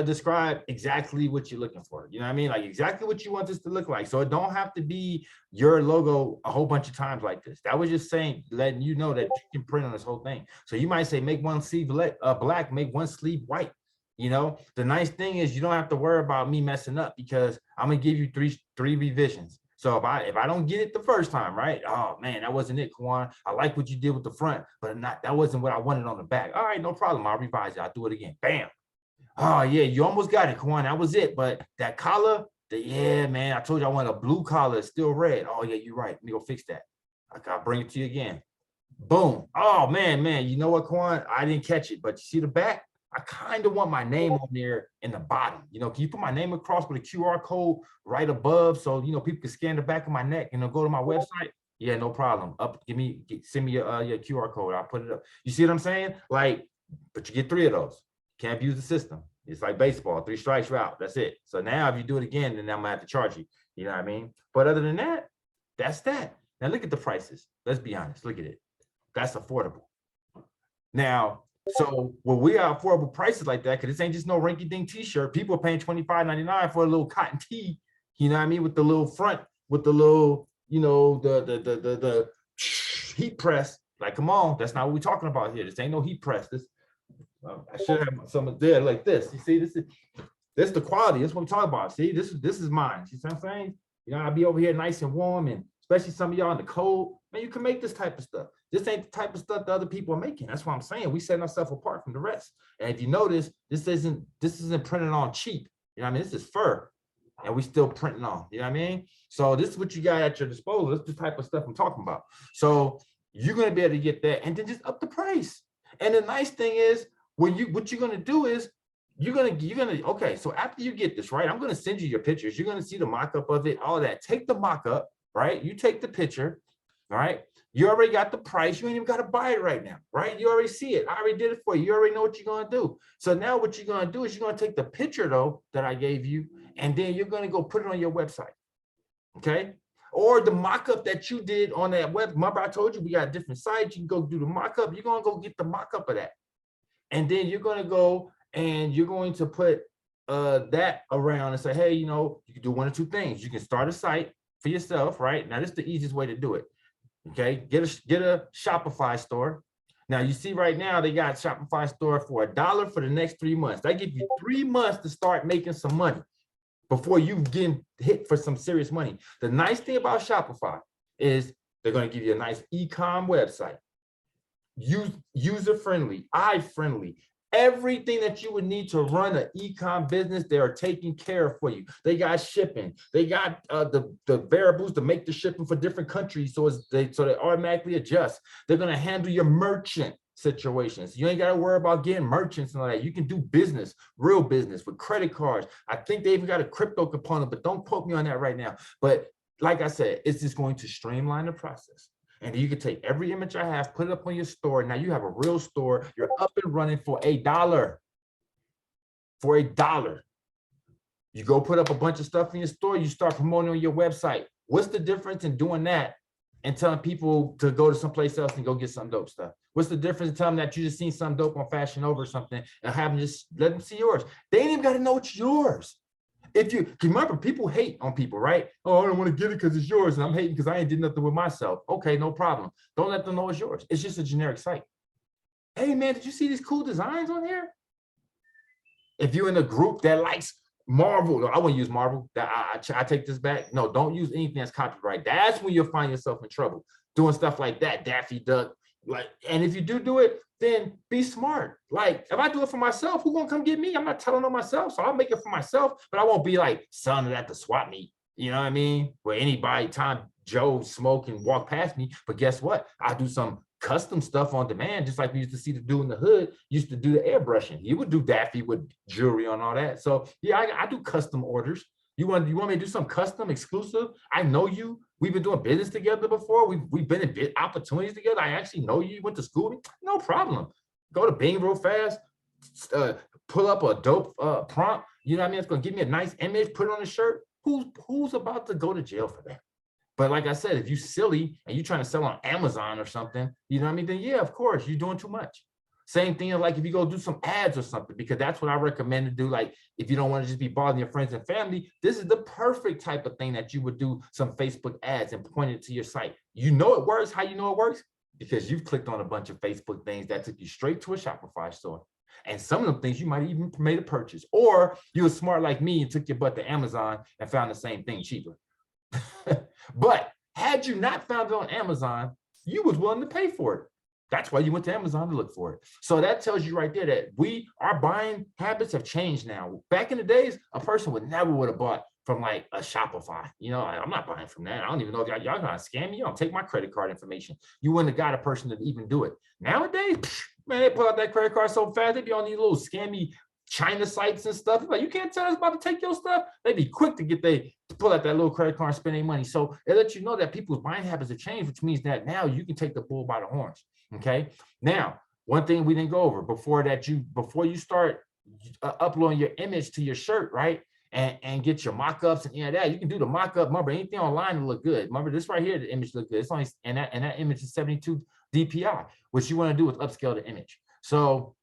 describe exactly what you're looking for. You know what I mean? Like exactly what you want this to look like. So it don't have to be your logo a whole bunch of times like this. That was just saying, letting you know that you can print on this whole thing. So you might say, make one sleeve black, make one sleeve white. You know, the nice thing is you don't have to worry about me messing up because I'm gonna give you three revisions. So if I don't get it the first time, right? Oh man, that wasn't it, Kwan. I like what you did with the front, but that wasn't what I wanted on the back. All right, no problem. I'll revise it. I'll do it again. Bam. Oh yeah, you almost got it, Kwan. That was it. But that collar, yeah, man. I told you I want a blue collar, it's still red. Oh yeah, you're right. Let me go fix that. I'll bring it to you again. Boom. Oh man. You know what, Kwan? I didn't catch it, but you see the back? I kind of want my name on there in the bottom. You know, can you put my name across with a QR code right above so you know people can scan the back of my neck and they'll go to my send Yeah, no problem. Send me your QR code. I'll put it up. You see what I'm saying? Like, but you get 3 of those. Can't abuse the system. It's like baseball, 3 strikes, you're out. That's it. So now if you do it again, then I'm gonna have to charge you. You know what I mean? But other than that, that's that. Now look at the prices. Let's be honest. Look at it. That's affordable. Now, so when we are affordable prices like that, because this ain't just no rinky-dink t-shirt. People are paying $25.99 for a little cotton tee, you know what I mean, with the little front, with the little, you know, the heat press. Like, come on, that's not what we're talking about here. This ain't no heat press. This I should have some there like this. You see, this is the quality. That's what I'm talking about. See, this is mine. You see what I'm saying? You know, I'll be over here nice and warm, and especially some of y'all in the cold. Man, you can make this type of stuff. This ain't the type of stuff that other people are making. That's what I'm saying. We setting ourselves apart from the rest. And if you notice, this isn't printed on cheap. You know what I mean? This is fur, and we still printing on. You know what I mean? So this is what you got at your disposal. This is the type of stuff I'm talking about. So you're gonna be able to get that, and then just up the price. And the nice thing is, what you're gonna do is you're gonna okay. So after you get this, right, I'm gonna send you your pictures. You're gonna see the mock-up of it, all that. Take the mock-up, right? You take the picture, all right. You already got the price. You ain't even got to buy it right now, right? You already see it. I already did it for you. You already know what you're going to do. So now what you're going to do is you're going to take the picture, though, that I gave you, and then you're going to go put it on your website, okay? Or the mock-up that you did on that web. Remember, I told you we got different sites. You can go do the mock-up. You're going to go get the mock-up of that. And then you're going to go and you're going to put that around and say, hey, you know, you can do 1 or 2 things. You can start a site for yourself, right? Now, this is the easiest way to do it. Okay, get a Shopify store. Now you see right now they got Shopify store for $1 for the next 3 months. That gives you 3 months to start making some money before you get hit for some serious money. The nice thing about Shopify is they're going to give you a nice e-com website, user-friendly, eye-friendly. Everything that you would need to run an e-com business, they are taking care of for you. They got shipping. They got the variables to make the shipping for different countries, so they automatically adjust. They're gonna handle your merchant situations. You ain't got to worry about getting merchants and all that. You can do business, real business with credit cards. I think they even got a crypto component, but don't quote me on that right now. But like I said, it's just going to streamline the process. And you can take every image I have, put it up on your store. Now you have a real store. You're up and running for $1. For $1. You go put up a bunch of stuff in your store. You start promoting on your website. What's the difference in doing that and telling people to go to someplace else and go get some dope stuff? What's the difference in telling them that you just seen some dope on Fashion Over or something and have them just let them see yours? They ain't even got to know it's yours. If you remember, people hate on people, right? Oh, I don't want to get it because it's yours, and I'm hating because I ain't did nothing with myself. Okay, no problem. Don't let them know it's yours. It's just a generic site. Hey man, did you see these cool designs on here? If you're in a group that likes Marvel, I wouldn't use Marvel. I take this back. No, don't use anything that's copyright. That's when you'll find yourself in trouble doing stuff like that. Daffy Duck, like, and if you do it, then be smart. Like, if I do it for myself, who gonna come get me? I'm not telling on myself, so I'll make it for myself, but I won't be like selling it at the swap meet. You know what I mean? Where anybody time Joe smoke and walk past me. But guess what? I do some custom stuff on demand, just like we used to see the dude in the hood used to do the airbrushing. He would do Daffy with jewelry on all that. So yeah, I do custom orders. You want me to do some custom exclusive? I know you. We've been doing business together before. We've been in bit opportunities together. I actually know you. You went to school. No problem. Go to Bing real fast. Pull up a dope prompt. You know what I mean? It's gonna give me a nice image. Put it on a shirt. Who's about to go to jail for that? But like I said, if you silly and you're trying to sell on Amazon or something, you know what I mean? Then yeah, of course, you're doing too much. Same thing like if you go do some ads or something, because that's what I recommend to do. Like if you don't want to just be bothering your friends and family, this is the perfect type of thing that you would do some Facebook ads and point it to your site. You know it works. How you know it works? Because you've clicked on a bunch of Facebook things that took you straight to a Shopify store. And some of them things you might even made a purchase, or you were smart like me and took your butt to Amazon and found the same thing cheaper. But had you not found it on Amazon, you was willing to pay for it. That's why you went to Amazon to look for it. So that tells you right there that our buying habits have changed now. Back in the days, a person would have bought from like a Shopify. You know, I'm not buying from that. I don't even know if y'all gonna scam me. Y'all take my credit card information. You wouldn't have got a person to even do it. Nowadays, man, they pull out that credit card so fast, they be on these little scammy China sites and stuff. Like, you can't tell us about to take your stuff. They'd be quick to pull out that little credit card and spend their money. So it lets you know that people's buying habits have changed, which means that now you can take the bull by the horns. Okay. Now, one thing we didn't go over before you start uploading your image to your shirt, right? And get your mock-ups and that. You can do the mock-up. Remember, anything online will look good. Remember, this right here, the image look good. It's only and that image is 72 DPI. What you want to do is upscale the image. So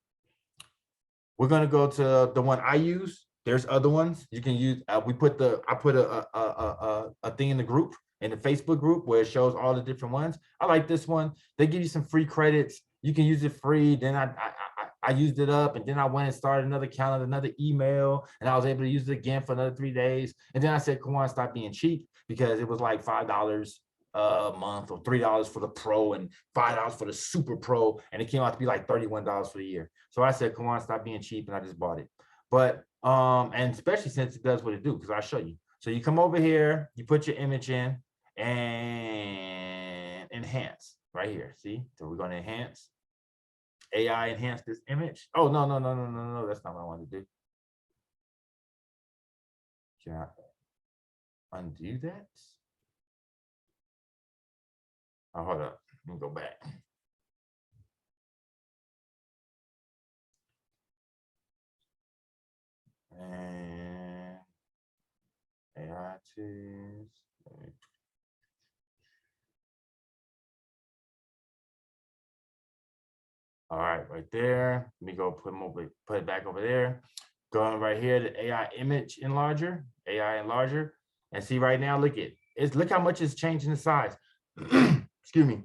we're gonna go to the one I use. There's other ones you can use. I put a thing in the group, in the Facebook group, where it shows all the different ones. I like this one. They give you some free credits. You can use it free. Then I used it up, and then I went and started another account, another email, and I was able to use it again for another 3 days. And then I said, come on, stop being cheap, because it was like $5 a month, or $3 for the pro and $5 for the super pro, and it came out to be like $31 for the year. So I said, come on, stop being cheap, and I just bought it. But and especially since it does what it do, because I'll show you. So you come over here, you put your image in, and enhance right here. See? So we're going to enhance. AI enhance this image. Oh, no, that's not what I want to do. Can I undo that? Oh, hold up. Let me go back. And AI tools. All right, right there. Let me go put it back over there. Going right here, the AI image enlarger, and see right now. Look how much it's changing the size. Excuse me.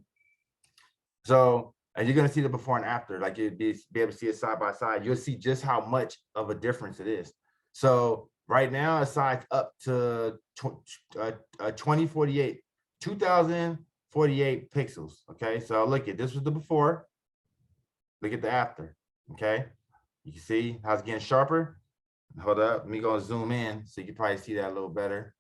So, and you're gonna see the before and after. Like you'd be able to see it side by side. You'll see just how much of a difference it is. So right now, it's sized up to 2048, 2048 pixels. Okay, so look at this was the before. Look at the after. Okay, you can see how it's getting sharper. Hold up, let me go and zoom in so you can probably see that a little better.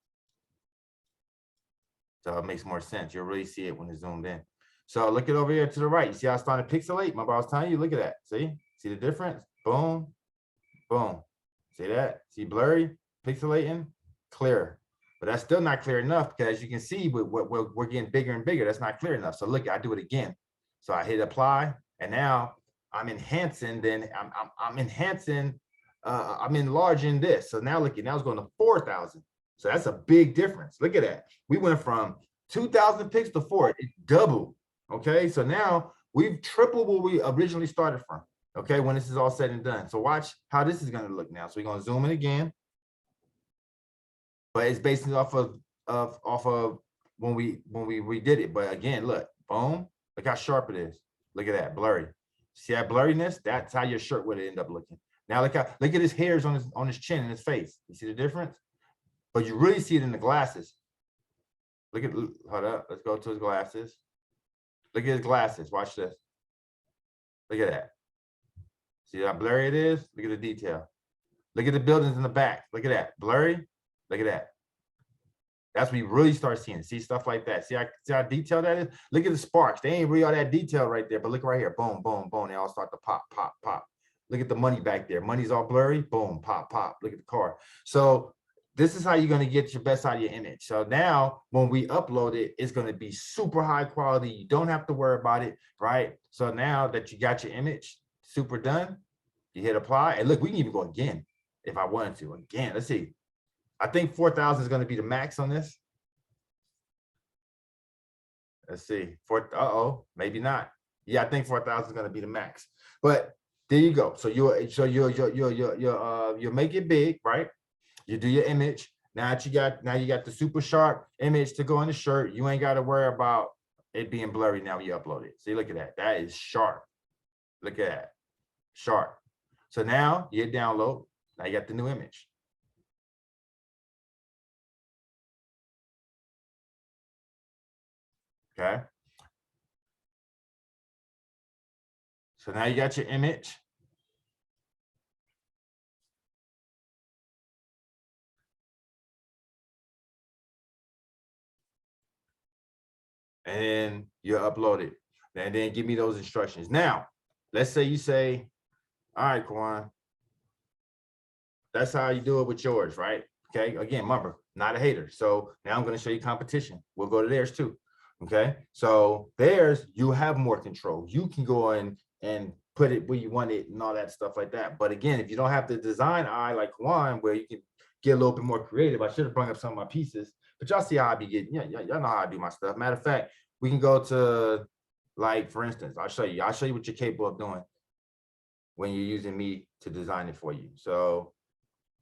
So it makes more sense. You'll really see it when it's zoomed in. So look at over here to the right. You see how it's starting to pixelate? Remember I was telling you, look at that. See the difference? Boom, boom. See that? See blurry, pixelating, clear. But that's still not clear enough, because as you can see, we're getting bigger and bigger. That's not clear enough. So look, I do it again. So I hit apply, and now I'm enhancing. Then I'm enhancing. I'm enlarging this. So now look at, now it's going to 4,000. So that's a big difference. Look at that. We went from 2,000 pixels to 4. It doubled. Okay, so now we've tripled what we originally started from. Okay, when this is all said and done. So watch how this is going to look now. So we're going to zoom in again, but it's based off of when we redid it. But again, look, boom, look how sharp it is. Look at that, blurry. See that blurriness? That's how your shirt would end up looking. Now look at his hairs on his chin and his face. You see the difference? But you really see it in the glasses. Hold up, let's go to his glasses. Look at his glasses. Watch this. Look at that. See how blurry it is? Look at the detail. Look at the buildings in the back. Look at that. Blurry. Look at that. That's when you really start seeing. See stuff like that. See how detailed that is? Look at the sparks. They ain't really all that detail right there, but look right here. Boom, boom, boom. They all start to pop, pop, pop. Look at the money back there. Money's all blurry. Boom, pop, pop. Look at the car. So this is how you're going to get your best out of your image. So now when we upload it, it's going to be super high quality. You don't have to worry about it, right? So now that you got your image super done, you hit apply. And look, we can even go again if I wanted to. Again, let's see. I think 4,000 is going to be the max on this. Let's see. Maybe not. Yeah, I think 4,000 is going to be the max. But there you go. So you make it big, right? You do your image. Now you got the super sharp image to go on the shirt. You ain't got to worry about it being blurry now when you upload it. See, look at that. That is sharp. Look at that. Sharp. So now you hit download. Now you got the new image. Okay. So now you got your image. And then you upload it. And then give me those instructions. Now, let's say you say, all right, Kwan, that's how you do it with yours, right? Okay. Again, remember, not a hater. So now I'm going to show you competition. We'll go to theirs too. Okay. So theirs, you have more control. You can go in and put it where you want it and all that stuff like that. But again, if you don't have the design eye like Kwan, where you can get a little bit more creative, I should have brought up some of my pieces, but y'all see how I be getting, y'all know how I do my stuff. Matter of fact, we can go to, like, for instance, I'll show you what you're capable of doing when you're using me to design it for you. So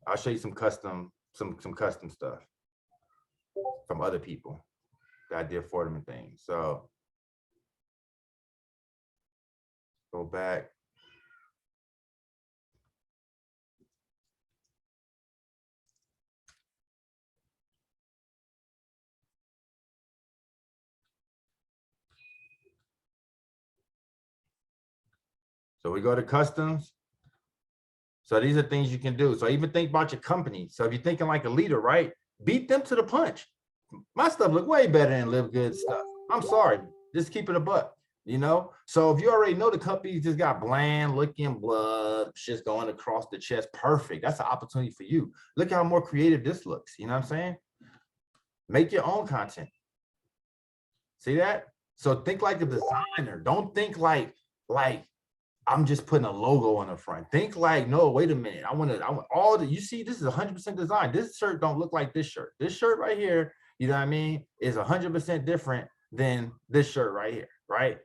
I'll show you some custom stuff from other people that I did for them and things. So go back. So we go to customs. So these are things you can do. So even think about your company. So if you're thinking like a leader, right? Beat them to the punch. My stuff look way better than Live Good stuff. I'm sorry. Just keep it a buck, you know? So if you already know the company just got bland looking blood, just going across the chest, perfect. That's an opportunity for you. Look how more creative this looks. You know what I'm saying? Make your own content. See that? So think like a designer. Don't think like I'm just putting a logo on the front. Think like, no, wait a minute. I want all the, you see, this is 100% design. This shirt don't look like this shirt. This shirt right here, you know what I mean, is 100% different than this shirt right here, right?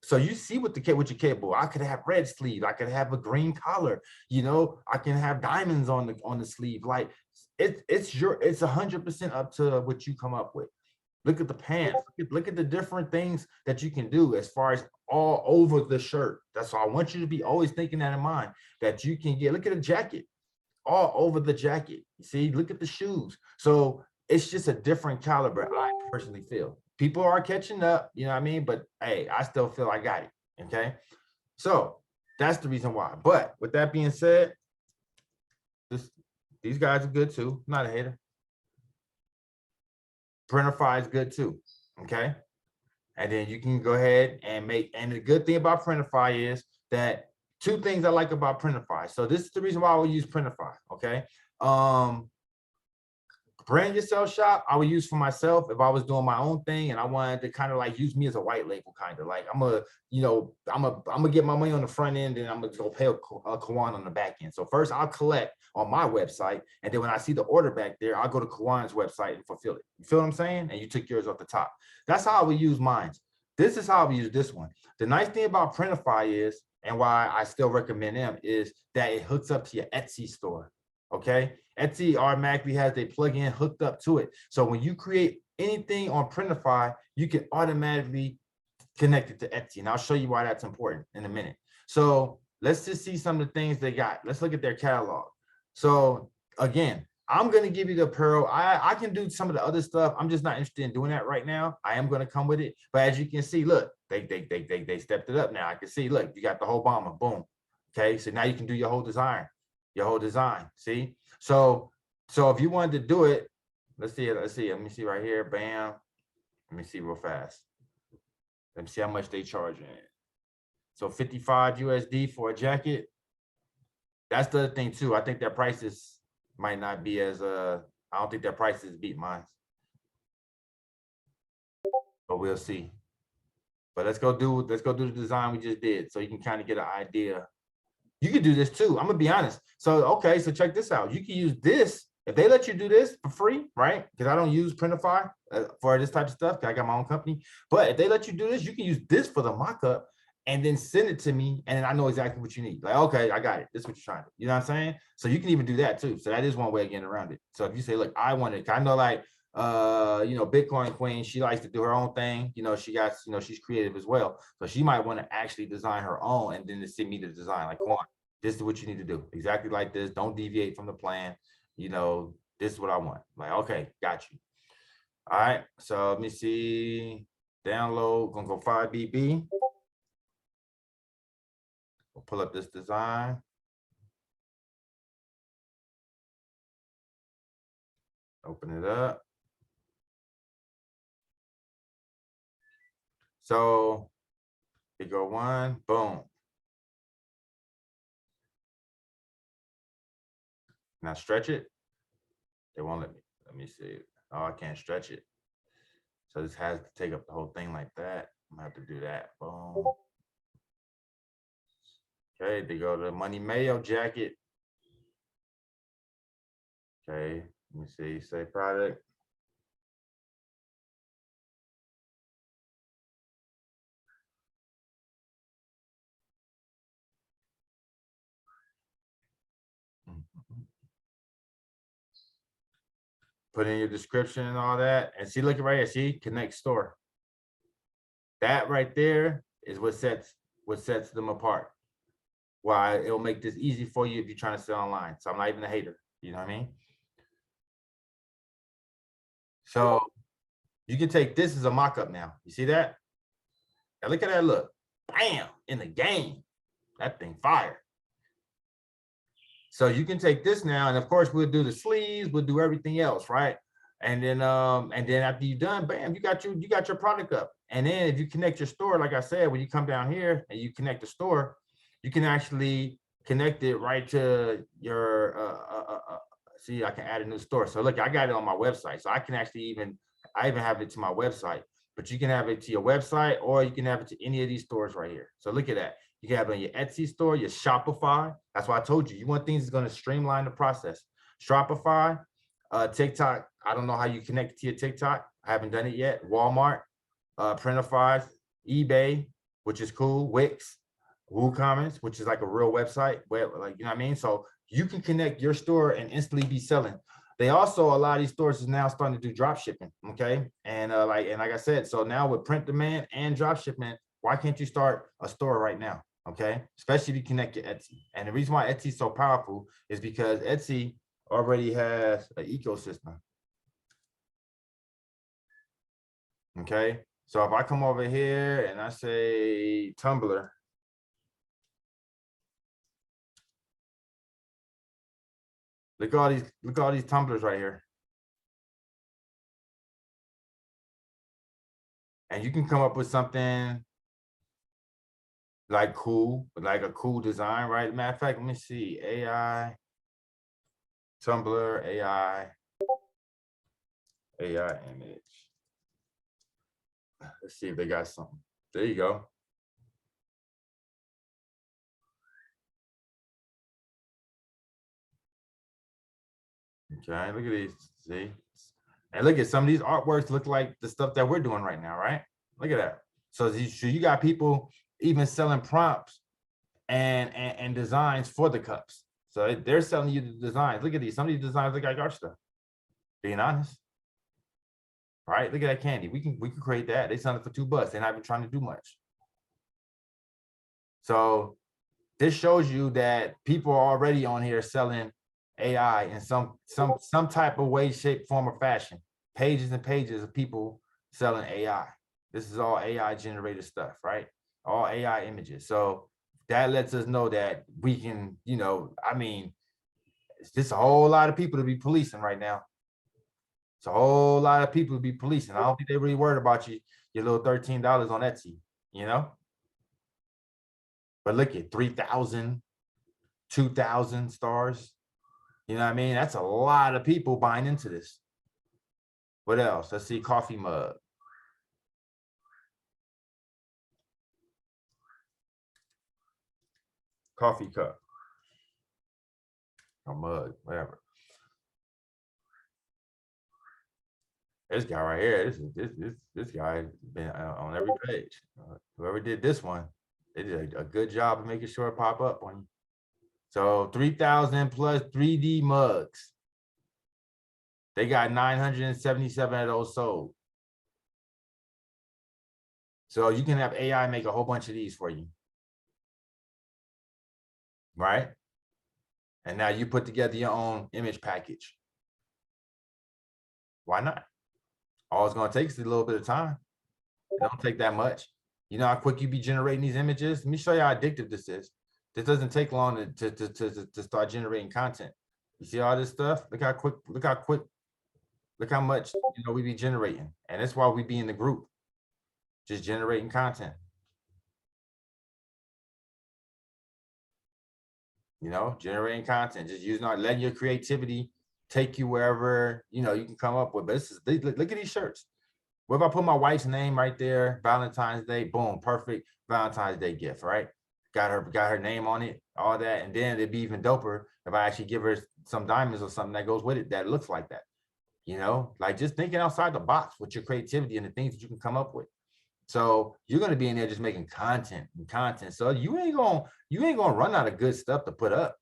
So you see what you're capable. I could have red sleeve. I could have a green collar. You know, I can have diamonds on the sleeve. Like it's 100% up to what you come up with. Look at the pants. Look at the different things that you can do as far as all over the shirt. That's why I want you to be always thinking that in mind, that you can get, look at a jacket, all over the jacket. You see, look at the shoes. So it's just a different caliber, I personally feel. People are catching up, you know what I mean? But hey, I still feel I got it, okay? So that's the reason why. But with that being said, these guys are good too. I'm not a hater. Printify is good too, okay? And then you can go ahead and and the good thing about Printify is that two things I like about Printify. So this is the reason why I would use Printify, okay? Brand yourself shop, I would use for myself if I was doing my own thing and I wanted to kind of like use me as a white label, kind of like I'm gonna get my money on the front end and I'm gonna go pay a Kawan on the back end. So first I'll collect on my website, and then when I see the order back there, I'll go to Kawan's website and fulfill it. You feel what I'm saying? And you took yours off the top. That's how I would use mine. This is how I would use this one. The nice thing about Printify is, and why I still recommend them, is that it hooks up to your Etsy store. Okay, Etsy automatically has a plugin hooked up to it. So when you create anything on Printify, you can automatically connect it to Etsy. And I'll show you why that's important in a minute. So let's just see some of the things they got. Let's look at their catalog. So again, I'm going to give you the apparel. I can do some of the other stuff. I'm just not interested in doing that right now. I am going to come with it. But as you can see, look, they stepped it up now. I can see, look, you got the whole bomber, boom. Okay, so now you can do your whole design. See? So if you wanted to do it, Let's see it. Let's see. Let me see right here. Bam. Let me see real fast. Let me see how much they charging it. So 55 USD for a jacket. That's the other thing too. I think their prices might not be as I don't think their prices beat mine. But we'll see. But let's go do the design we just did so you can kind of get an idea. You can do this too. I'm gonna be honest. So okay, so check this out. You can use this if they let you do this for free, right? Because I don't use Printify for this type of stuff. Cause I got my own company. But if they let you do this, you can use this for the mockup and then send it to me, and then I know exactly what you need. Like, okay, I got it. This is what you're trying to. You know what I'm saying? So you can even do that too. So that is one way of getting around it. So if you say, look, I want it, I know like Bitcoin Queen, she likes to do her own thing. She's creative as well. So she might want to actually design her own and then send me the design. Like, come on, this is what you need to do. Exactly like this. Don't deviate from the plan. This is what I want. Like, okay, got you. All right. So let me see. Download, gonna go 5BB. We'll pull up this design. Open it up. So we go one, boom. Now stretch it. They won't let me. Let me see. Oh, I can't stretch it. So this has to take up the whole thing like that. I'm gonna have to do that. Boom. Okay, they go to Money Mayo jacket. Okay, let me see. Say product. Put in your description and all that. And see, look right here. See, connect store. That right there is what sets them apart. Why it'll make this easy for you if you're trying to sell online. So I'm not even a hater. You know what I mean? So you can take this as a mock-up now. You see that? Now look at that look. Bam! In the game. That thing fire. So you can take this now, and of course we'll do the sleeves, we'll do everything else, right? And then after you're done, bam, you got your product up. And then if you connect your store, like I said, when you come down here and you connect the store, you can actually connect it right to your see, I can add a new store. So look, I got it on my website. So I can actually I even have it to my website, but you can have it to your website or you can have it to any of these stores right here. So look at that. You can have it on your Etsy store, your Shopify. That's why I told you, you want things that's going to streamline the process. Shopify, TikTok. I don't know how you connect it to your TikTok. I haven't done it yet. Walmart, Printify, eBay, which is cool. Wix, WooCommerce, which is like a real website, where, like, you know what I mean? So you can connect your store and instantly be selling. They also, a lot of these stores is now starting to do drop shipping. Okay. And like I said, so now with print demand and drop shipment, why can't you start a store right now? Okay. Especially if you connect your Etsy. And the reason why Etsy is so powerful is because Etsy already has an ecosystem. Okay. So if I come over here and I say Tumblr, look at all these tumblers right here. And you can come up with something like cool, like a cool design, right? Matter of fact, let me see. AI, Tumblr, AI image. Let's see if they got something. There you go. Okay, look at these. See? And look at some of these artworks look like the stuff that we're doing right now, right? Look at that. So you got people even selling prompts and designs for the cups. So they're selling you the designs. Look at these. Some of these designs look like our stuff. Being honest. Right? Look at that candy. We can create that. They selling it for $2. They're not even trying to do much. So this shows you that people are already on here selling AI in some type of way, shape, form, or fashion. Pages and pages of people selling AI. This is all AI generated stuff, right? All AI images. So that lets us know that we can, I mean, it's just a whole lot of people to be policing right now. It's a whole lot of people be policing. I don't think they really worried about you, your little $13 on Etsy, you know? But look at 3,000, 2,000 stars. You know what I mean? That's a lot of people buying into this. What else? Let's see, coffee mug. Coffee cup. Or mug, whatever. This guy right here, this guy been on every page. Whoever did this one, they did a good job of making sure it pop up on you. So 3,000 plus 3D mugs. They got 977 of those sold. So you can have AI make a whole bunch of these for you. Right? And now you put together your own image package. Why not? All it's going to take is a little bit of time. It don't take that much. You know how quick you be generating these images? Let me show you how addictive this is. This doesn't take long to start generating content. You see all this stuff? Look how quick, look how much we be generating. And that's why we be in the group, just generating content. Generating content, just using letting your creativity take you wherever you can come up with. But look at these shirts. What if I put my wife's name right there? Valentine's Day, boom, perfect Valentine's Day gift, right? Got her name on it, all that, and then it'd be even doper if I actually give her some diamonds or something that goes with it that looks like that. Like just thinking outside the box with your creativity and the things that you can come up with. So you're gonna be in there just making content and content. So you ain't gonna run out of good stuff to put up.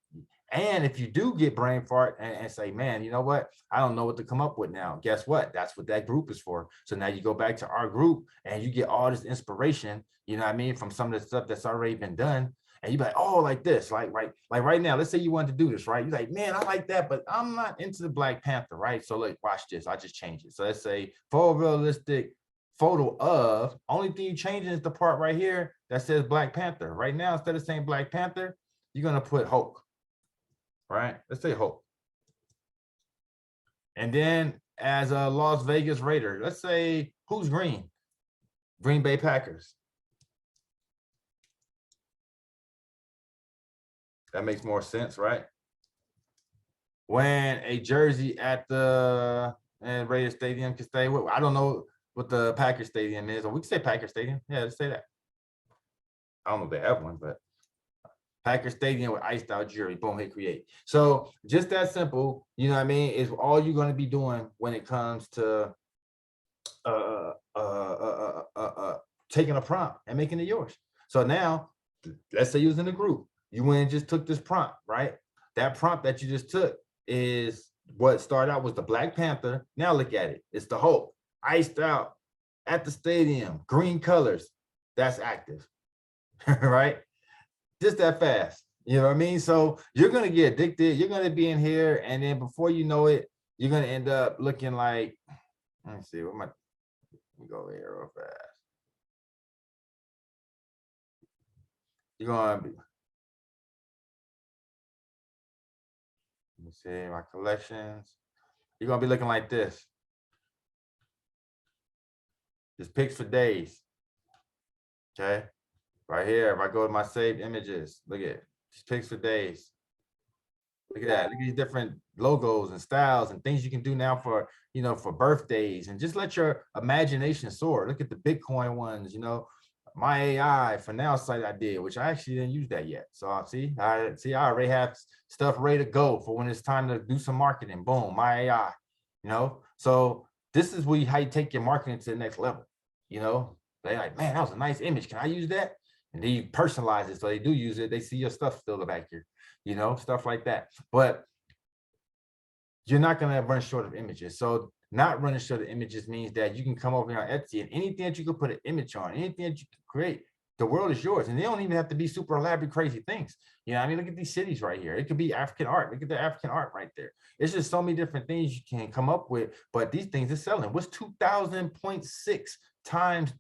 And if you do get brain fart and say, man, you know what? I don't know what to come up with now. Guess what? That's what that group is for. So now you go back to our group and you get all this inspiration, you know what I mean, from some of the stuff that's already been done. And you be like, oh, like this, like right now, let's say you want to do this, right? You're like, man, I like that, but I'm not into the Black Panther, right? So like, watch this. I just changed it. So let's say photorealistic photo of, only thing you changing is the part right here that says Black Panther. Right now, instead of saying Black Panther, you're going to put Hulk. Right? Let's say Hulk. And then as a Las Vegas Raider, let's say who's green? Green Bay Packers. That makes more sense, right? When a jersey at the Raider Stadium can stay with, I don't know what the Packer Stadium is, or we can say Packer Stadium. Yeah, let's say that. I don't know if they have one, but Packer Stadium with iced out jury, boom, hit create. So just that simple, you know what I mean, is all you're going to be doing when it comes to taking a prompt and making it yours. So now, let's say you was in a group, you went and just took this prompt, right? That prompt that you just took is what started out was the Black Panther. Now look at it. It's the Hulk, iced out at the stadium, green colors. That's active, right? Just that fast. You know what I mean? So you're going to get addicted. You're going to be in here. And then before you know it, you're going to end up looking like, let me see, let me go here real fast. You're going to be, let me see my collections. You're going to be looking like this. Just pics for days. Okay. Right here, if I go to my saved images, look at it. Just pics for days. Look at that. Look at these different logos and styles and things you can do now for, for birthdays, and just let your imagination soar. Look at the Bitcoin ones, my AI for now site I did, which I actually didn't use that yet. So I already have stuff ready to go for when it's time to do some marketing. Boom, my AI, So this is how you take your marketing to the next level. They're like, man, that was a nice image. Can I use that? And then you personalize it. So they do use it. They see your stuff still back here, stuff like that. But you're not going to run short of images. So not running short of images means that you can come over here on Etsy and anything that you can put an image on, anything that you can create, the world is yours. And they don't even have to be super elaborate, crazy things. I mean, look at these cities right here. It could be African art. Look at the African art right there. It's just so many different things you can come up with, but these things are selling. What's 2,000.6 times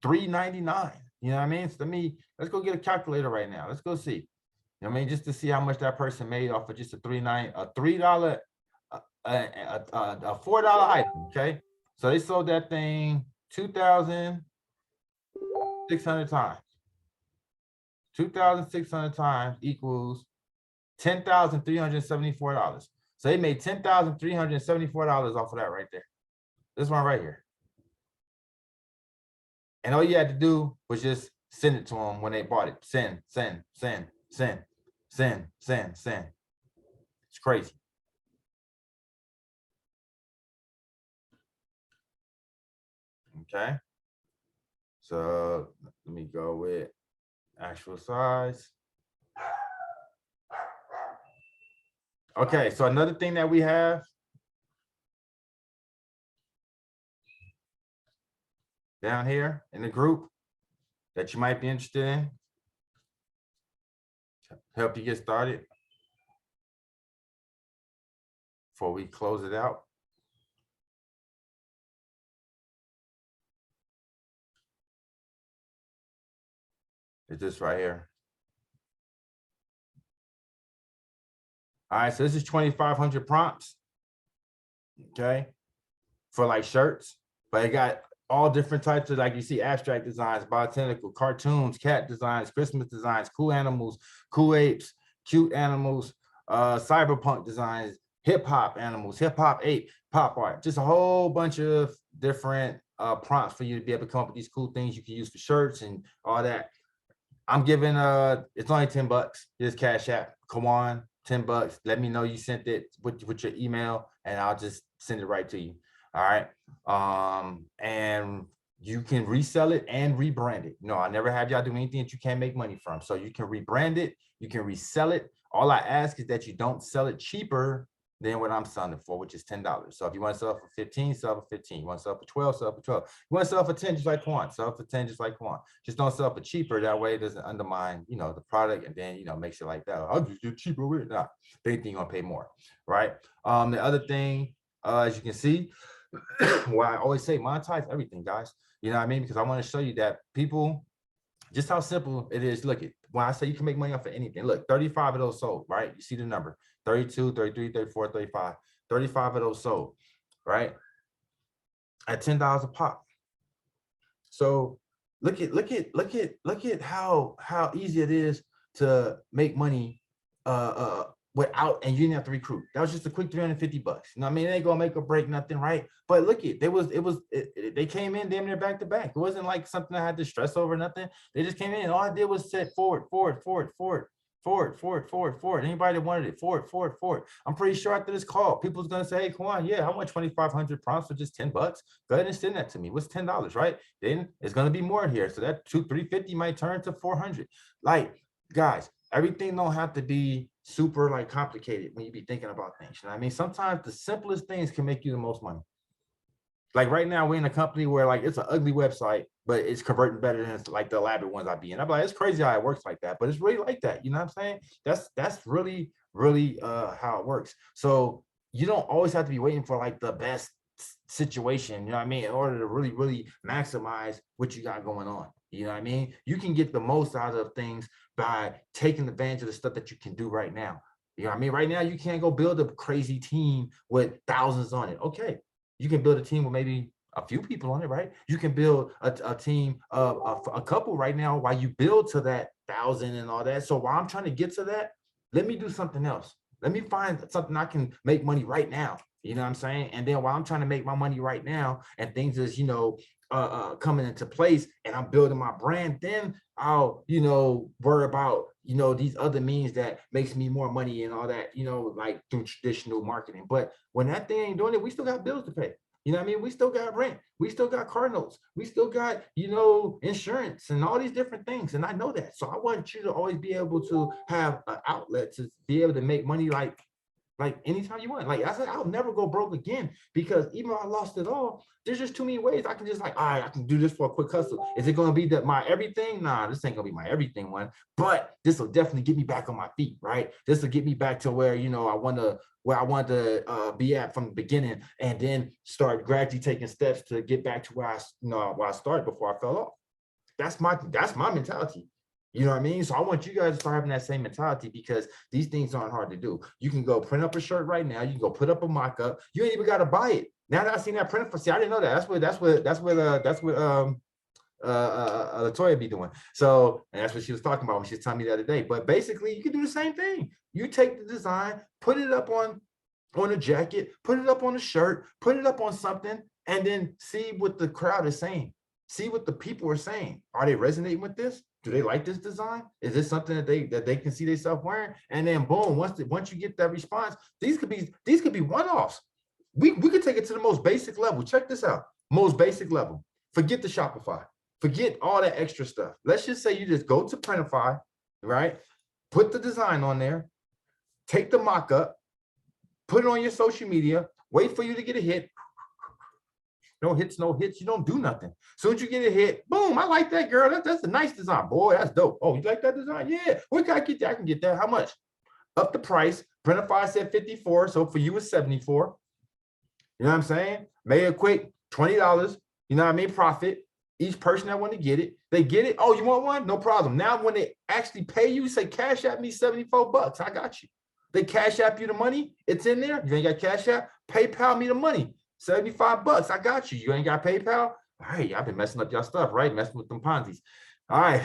399? You know what I mean? So let's go get a calculator right now. Let's go see. I mean, just to see how much that person made off of just a $3 a $4 item. Okay, so they sold that thing 2,600 times. 2,600 times equals $10,374. So they made $10,374 off of that right there. This one right here. And all you had to do was just send it to them when they bought it. Send, send, send, send, send, send, send. It's crazy. Okay. So let me go with actual size. Okay, so another thing that we have down here in the group that you might be interested in, help you get started before we close it out. It's this right here. All right, so this is 2,500 prompts, okay, for like shirts, but it got all different types of, like you see, abstract designs, botanical, cartoons, cat designs, Christmas designs, cool animals, cool apes, cute animals, cyberpunk designs, hip hop animals, hip hop ape, pop art, just a whole bunch of different prompts for you to be able to come up with these cool things you can use for shirts and all that. I'm giving it's only $10. Here's Cash App. Come on, $10. Let me know you sent it with your email, and I'll just send it right to you. All right. And you can resell it and rebrand it. No, I never have y'all do anything that you can't make money from. So you can rebrand it, you can resell it. All I ask is that you don't sell it cheaper than what I'm selling it for, which is $10. So if you want to sell it for 15, sell it for 15. You want to sell it for 12, sell it for 12. You want to sell it for 10, just like Quan, sell it for 10, just like Quan. Just don't sell it for cheaper. That way it doesn't undermine, the product, and then, makes it like that. I'll just do cheaper with it. Nah, they think you're gonna pay more, right? The other thing, as you can see, why I always say monetize everything, guys. You know what I mean? Because I want to show you that people, just how simple it is. Look at when I say you can make money off of anything. Look, 35 of those sold, right? You see the number 32, 33, 34, 35, 35 of those sold, right? At $10 a pop. So look at how easy it is to make money without, and you didn't have to recruit. That was just a quick $350. You know what I mean? It ain't gonna make or break nothing, right? But look at they came in damn near back to back. It wasn't like something I had to stress over, nothing. They just came in and all I did was set forward. Anybody that wanted it, forward. I'm pretty sure after this call, people's gonna say, hey, come on, yeah, I want 2,500 prompts for just $10. Go ahead and send that to me. What's $10, right? Then it's gonna be more here. So that 350 might turn to 400. Like, guys, everything don't have to be super like complicated when you be thinking about things. You know what I mean? Sometimes the simplest things can make you the most money. Like right now, we're in a company where like it's an ugly website, but it's converting better than like the elaborate ones I be in. I'm like, it's crazy how it works like that, but it's really like that. You know what I'm saying? That's really how it works. So you don't always have to be waiting for like the best situation, you know what I mean, in order to really maximize what you got going on. You know what I mean? You can get the most out of things by taking advantage of the stuff that you can do right now. You know what I mean? Right now, you can't go build a crazy team with thousands on it. Okay, you can build a team with maybe a few people on it, right? You can build a team of a couple right now while you build to that 1,000 and all that. So while I'm trying to get to that, let me do something else. Let me find something I can make money right now. You know what I'm saying? And then while I'm trying to make my money right now and things is, coming into place and I'm building my brand, then I'll, worry about, these other means that makes me more money and all that, like through traditional marketing. But when that thing ain't doing it, we still got bills to pay. You know what I mean? We still got rent. We still got car notes. We still got, insurance and all these different things. And I know that. So I want you to always be able to have an outlet to be able to make money like anytime you want. Like I said, I'll never go broke again, because even though I lost it all, there's just too many ways I can just like, all right, I can do this for a quick hustle. Is it going to be that my everything? Nah, this ain't gonna be my everything one, but this will definitely get me back on my feet, right? This will get me back to where, I want to be at from the beginning, and then start gradually taking steps to get back to where I started before I fell off. That's my mentality. You know what I mean? So I want you guys to start having that same mentality, because these things aren't hard to do. You can go print up a shirt right now. You can go put up a mock-up. You ain't even got to buy it. Now that I seen that print for, see, I didn't know that. That's what Latoya be doing. So, and that's what she was talking about when she was telling me the other day. But basically, you can do the same thing. You take the design, put it up on a jacket, put it up on a shirt, put it up on something, and then see what the crowd is saying. See what the people are saying. Are they resonating with this? Do they like this design? Is this something that they can see themselves wearing? And then boom, once you get that response, these could be one-offs. We could take it to the most basic level. Check this out. Most basic level. Forget the Shopify. Forget all that extra stuff. Let's just say you just go to Printify, right? Put the design on there, take the mock-up, put it on your social media, wait for you to get a hit. No hits, no hits. You don't do nothing. As soon as you get a hit, boom, I like that, girl. That's a nice design. Boy, that's dope. Oh, you like that design? Yeah. Where can I get that? I can get that. How much? Up the price. Printify said 54. So for you, it's 74. You know what I'm saying? Made it quick, $20. You know what I mean? Profit. Each person that want to get it, they get it. Oh, you want one? No problem. Now, when they actually pay you, say, cash app me 74 bucks. I got you. They cash app you the money. It's in there. You ain't got cash app. PayPal me the money. 75 bucks. I got you. You ain't got PayPal. All right. I've been messing up your stuff, right? Messing with them Ponzi's. All right.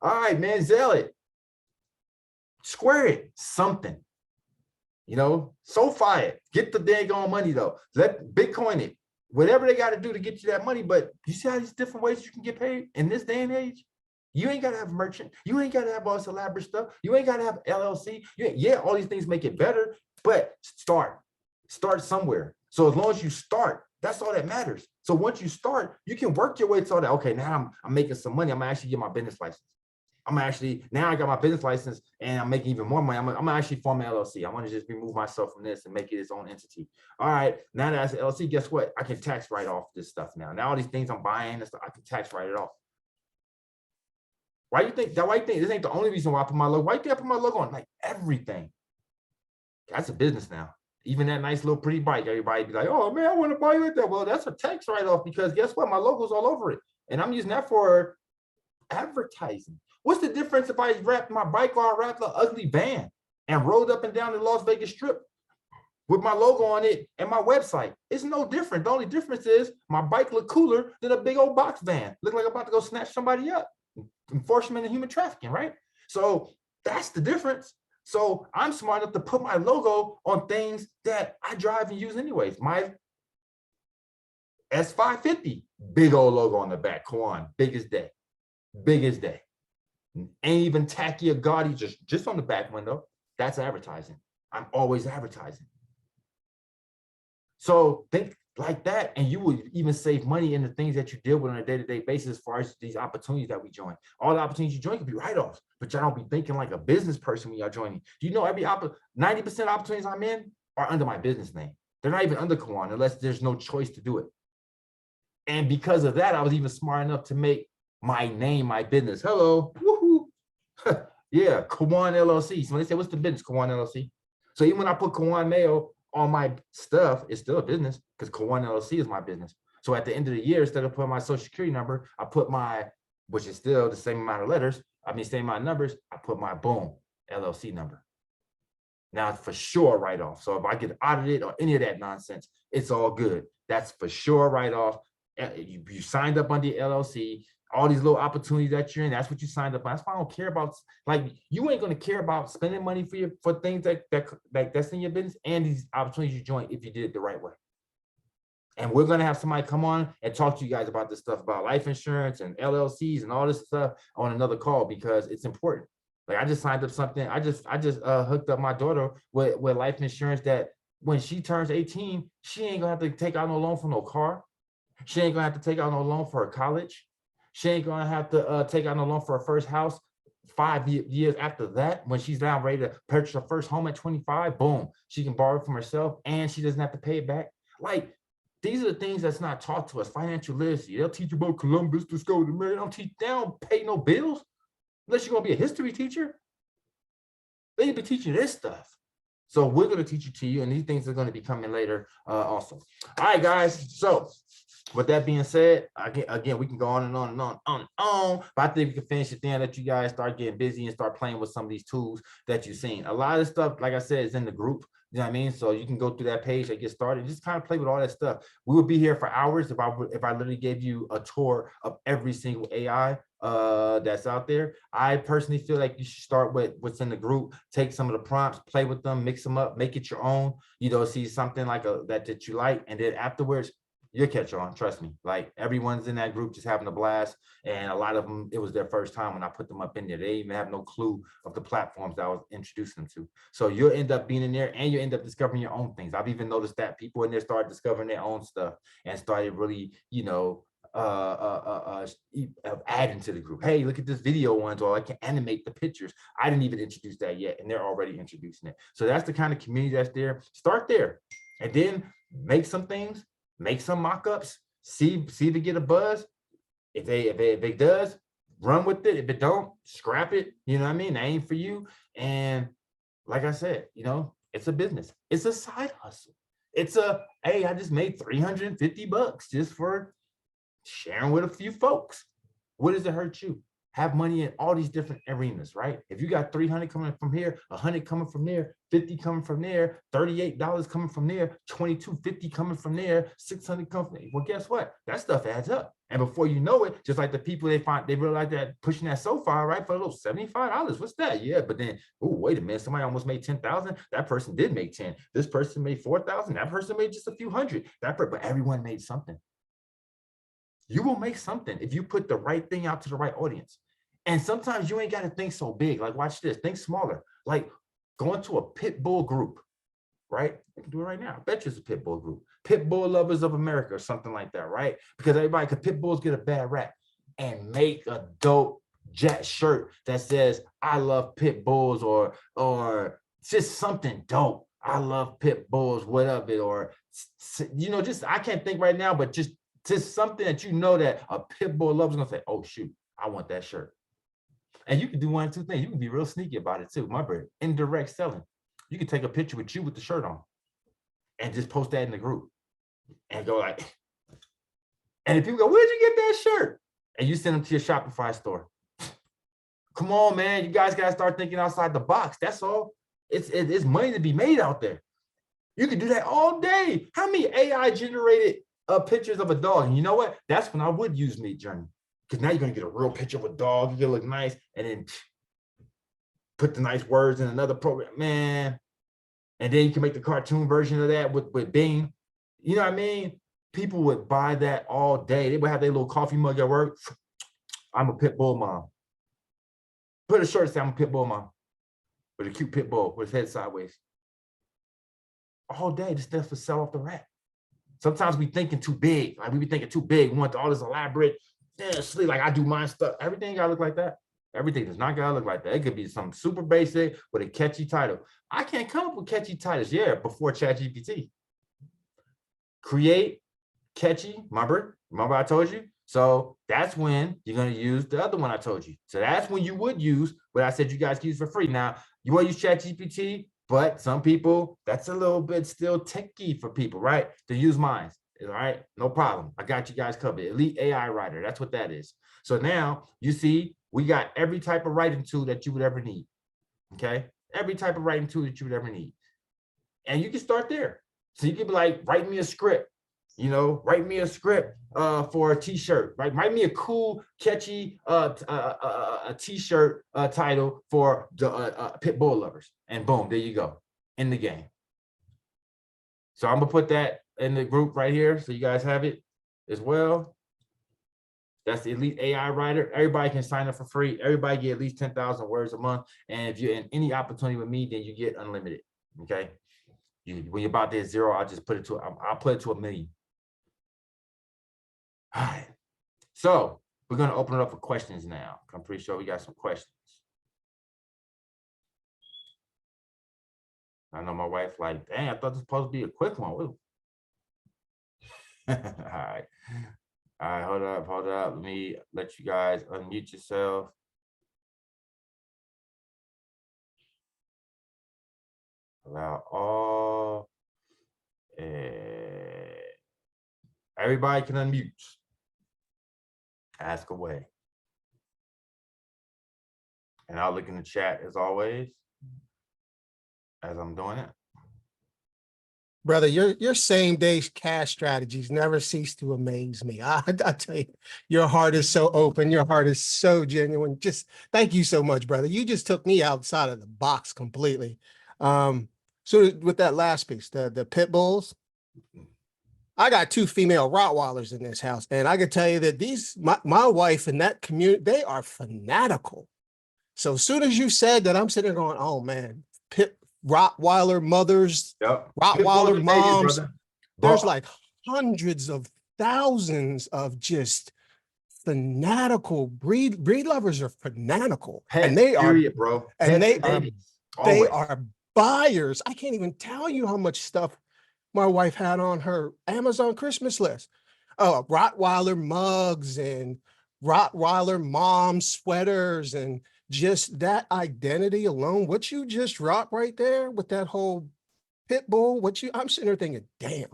All right, man. Zell it. Square it. Something. You know, SoFi it. Get the daggone money, though. Let Bitcoin it. Whatever they got to do to get you that money. But you see how these different ways you can get paid in this day and age? You ain't got to have a merchant. You ain't got to have all this elaborate stuff. You ain't got to have LLC. Yeah, all these things make it better, but start somewhere. So as long as you start, that's all that matters. So once you start, you can work your way to all that. Okay, now I'm making some money. I'm gonna actually get my business license. Now I got my business license and I'm making even more money. I'm gonna actually form an LLC. I want to just remove myself from this and make it its own entity. All right, now that it's an LLC, guess what? I can tax write off this stuff now. Now all these things I'm buying and stuff, I can tax write it off. Why you think this ain't the only reason why I put my logo? Why you think I put my logo on? Like everything. That's a business now. Even that nice little pretty bike, everybody be like, oh man, I want to buy you like that. Well, that's a tax write-off, because guess what? My logo's all over it. And I'm using that for advertising. What's the difference if I wrapped my bike or I wrapped an ugly van and rode up and down the Las Vegas Strip with my logo on it and my website? It's no different. The only difference is my bike look cooler than a big old box van. Look like I'm about to go snatch somebody up. Enforcement and human trafficking, right? So that's the difference. So I'm smart enough to put my logo on things that I drive and use anyways. My S550, big old logo on the back. Come on, biggest day. Ain't even tacky or gaudy, just on the back window. That's advertising. I'm always advertising. So think like that, and you will even save money in the things that you deal with on a day-to-day basis as far as these opportunities that we join. All the opportunities you join could be write-offs, but y'all don't be thinking like a business person when y'all joining. Do you know 90% of opportunities I'm in are under my business name? They're not even under Kawan unless there's no choice to do it. And because of that, I was even smart enough to make my name my business. Hello, woohoo. Yeah, Kawan LLC. So when they say, what's the business? Kawan LLC. So even when I put Kawan Mayo on my stuff, it's still a business because Kawan LLC is my business. So at the end of the year, instead of putting my social security number, I put my, which is still the same amount of letters, same amount of numbers, I put my boom, LLC number. Now it's for sure write-off. So if I get audited or any of that nonsense, it's all good. That's for sure write-off. You signed up under the LLC, all these little opportunities that you're in, that's what you signed up on. That's why I don't care about, like, you ain't gonna care about spending money for things that's in your business and these opportunities you join if you did it the right way. And we're gonna have somebody come on and talk to you guys about this stuff, about life insurance and LLCs and all this stuff on another call, because it's important. Like I just signed up something. I just hooked up my daughter with life insurance that when she turns 18, she ain't gonna have to take out no loan for no car. She ain't gonna have to take out no loan for her college. She ain't gonna have to take out no loan for her first house 5 years after that. When she's now ready to purchase her first home at 25, boom, she can borrow from herself and she doesn't have to pay it back. Like, these are the things that's not taught to us. Financial literacy. They'll teach you about Columbus, the Discovery, they don't pay no bills unless you're gonna be a history teacher. They need to be teaching this stuff. So we're going to teach it to you, and these things are going to be coming later also. All right, guys. So with that being said, again, we can go on and on and on and on. But I think we can finish it then, let you guys start getting busy and start playing with some of these tools that you've seen. A lot of stuff, like I said, is in the group. You know what I mean? So you can go through that page and get started. Just kind of play with all that stuff. We would be here for hours if I literally gave you a tour of every single AI that's out there. I personally feel like you should start with what's in the group, take some of the prompts, play with them, mix them up, make it your own. You know, see something like that you like, and then afterwards you'll catch on. Trust me. Like everyone's in that group just having a blast, and a lot of them, it was their first time when I put them up in there. They even have no clue of the platforms that I was introducing them to. So you'll end up being in there, and you end up discovering your own things. I've even noticed that people in there started discovering their own stuff and started really, you know, adding to the group. Hey, look at this video ones, or I can animate the pictures. I didn't even introduce that yet, and they're already introducing it. So that's the kind of community that's there. Start there, and then make some things, make some mock-ups, see if it get a buzz. If it does, run with it. If it don't, scrap it. You know what I mean? That ain't for you. And like I said, you know, it's a business. It's a side hustle. It's hey, I just made $350 just for sharing with a few folks. What does it hurt you? Have money in all these different arenas, right? If you got 300 coming from here, 100 coming from there, 50 coming from there, $38 coming from there, 22.50 coming from there, 600 coming from there. Well, guess what? That stuff adds up. And before you know it, just like the people they realize that pushing that so far, right? For a little $75. What's that? Yeah, but then, oh, wait a minute, somebody almost made 10,000. That person did make 10. This person made 4,000. That person made just a few hundred. But everyone made something. You will make something if you put the right thing out to the right audience. And sometimes you ain't got to think so big. Like, watch this, think smaller. Like going to a pit bull group, right? I can do it right now. I bet you it's a pit bull group. Pit Bull Lovers of America or something like that, right? Because because pit bulls get a bad rap. And make a dope jet shirt that says, I love pit bulls, or just something dope. I love pit bulls, whatever, or, you know, just, I can't think right now, but just something that you know that a pit bull lover is gonna say, oh shoot, I want that shirt. And you can do one of two things. You can be real sneaky about it too. My bird, indirect selling. You can take a picture with you with the shirt on and just post that in the group and go like, and if people go, where'd you get that shirt? And you send them to your Shopify store. Come on, man. You guys gotta start thinking outside the box. That's all. It's money to be made out there. You can do that all day. How many AI generated pictures of a dog? And you know what? That's when I would use Midjourney, because now you're gonna get a real picture of a dog. You're gonna look nice, and then put the nice words in another program, man. And then you can make the cartoon version of that with Bing. You know what I mean? People would buy that all day. They would have their little coffee mug at work. I'm a pit bull mom. Put a shirt that says I'm a pit bull mom with a cute pit bull with his head sideways. All day, this stuff will sell off the rack. Sometimes we thinking too big. Like we be thinking too big. We want all this elaborate, sleep. Like I do my stuff. Everything gotta look like that. Everything does not gotta look like that. It could be something super basic with a catchy title. I can't come up with catchy titles. Yeah, before ChatGPT. Create catchy. Remember I told you? So that's when you're gonna use the other one I told you. So that's when you would use what I said you guys can use for free. Now, you want to use ChatGPT, but some people, that's a little bit still techy for people, right? To use mine. All right, no problem. I got you guys covered. Elite AI Writer. That's what that is. So now you see, we got every type of writing tool that you would ever need. Okay, every type of writing tool that you would ever need, and you can start there. So you can be like, write me a script. You know, write me a script for a t-shirt, right? Write me a cool, catchy a t-shirt title for the pit bull lovers, and boom, there you go, in the game. So I'm gonna put that in the group right here, so you guys have it as well. That's the Elite AI Writer. Everybody can sign up for free. Everybody get at least 10,000 words a month, and if you're in any opportunity with me, then you get unlimited. Okay, when you're about to hit zero, I'll just put it to I'll put it to 1 million. All right, so we're gonna open it up for questions now. I'm pretty sure we got some questions. I know my wife like, dang, I thought this was supposed to be a quick one. All right. All right, hold up. Let me let you guys unmute yourself. Allow all. eh, Everybody can unmute. Ask away. And I'll look in the chat as always, as I'm doing it. Brother, your same day cash strategies never cease to amaze me. I tell you, your heart is so open. Your heart is so genuine. Just thank you so much, brother. You just took me outside of the box completely. So with that last piece, the pit bulls, I got 2 female Rottweilers in this house, and I can tell you that my wife in that community, they are fanatical. So as soon as you said that, I'm sitting there going, oh man, pit Rottweiler mothers, Yep. Rottweiler moms, there's But like hundreds of thousands of just fanatical breed lovers are fanatical, and pets, they are, period, bro. and Pets they and are, babies. they Always. are buyers. I can't even tell you how much stuff my wife had on her Amazon Christmas list. Oh, Rottweiler mugs and Rottweiler mom sweaters, and just that identity alone, what you just dropped right there with that whole pit bull, I'm sitting there thinking, damn,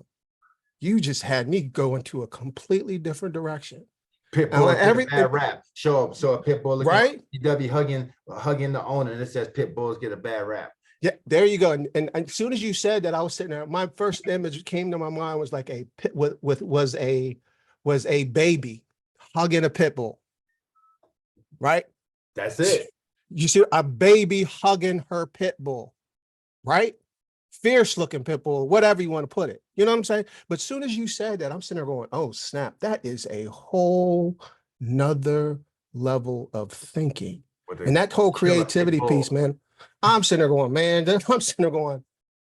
you just had me go into a completely different direction. Pit And bulls get a every, bad rap. Show a pit bull looking right? like hugging the owner, and it says pit bulls get a bad rap. Yeah, there you go. And as soon as you said that, I was sitting there. My first image came to my mind was like a pit was a baby hugging a pit bull, right? That's it. You see a baby hugging her pit bull, right? Fierce looking pit bull, whatever you want to put it. You know what I'm saying? But as soon as you said that, I'm sitting there going, oh snap, that is a whole nother level of thinking. And that whole creativity piece, man, I'm sitting there going, man, I'm sitting there going,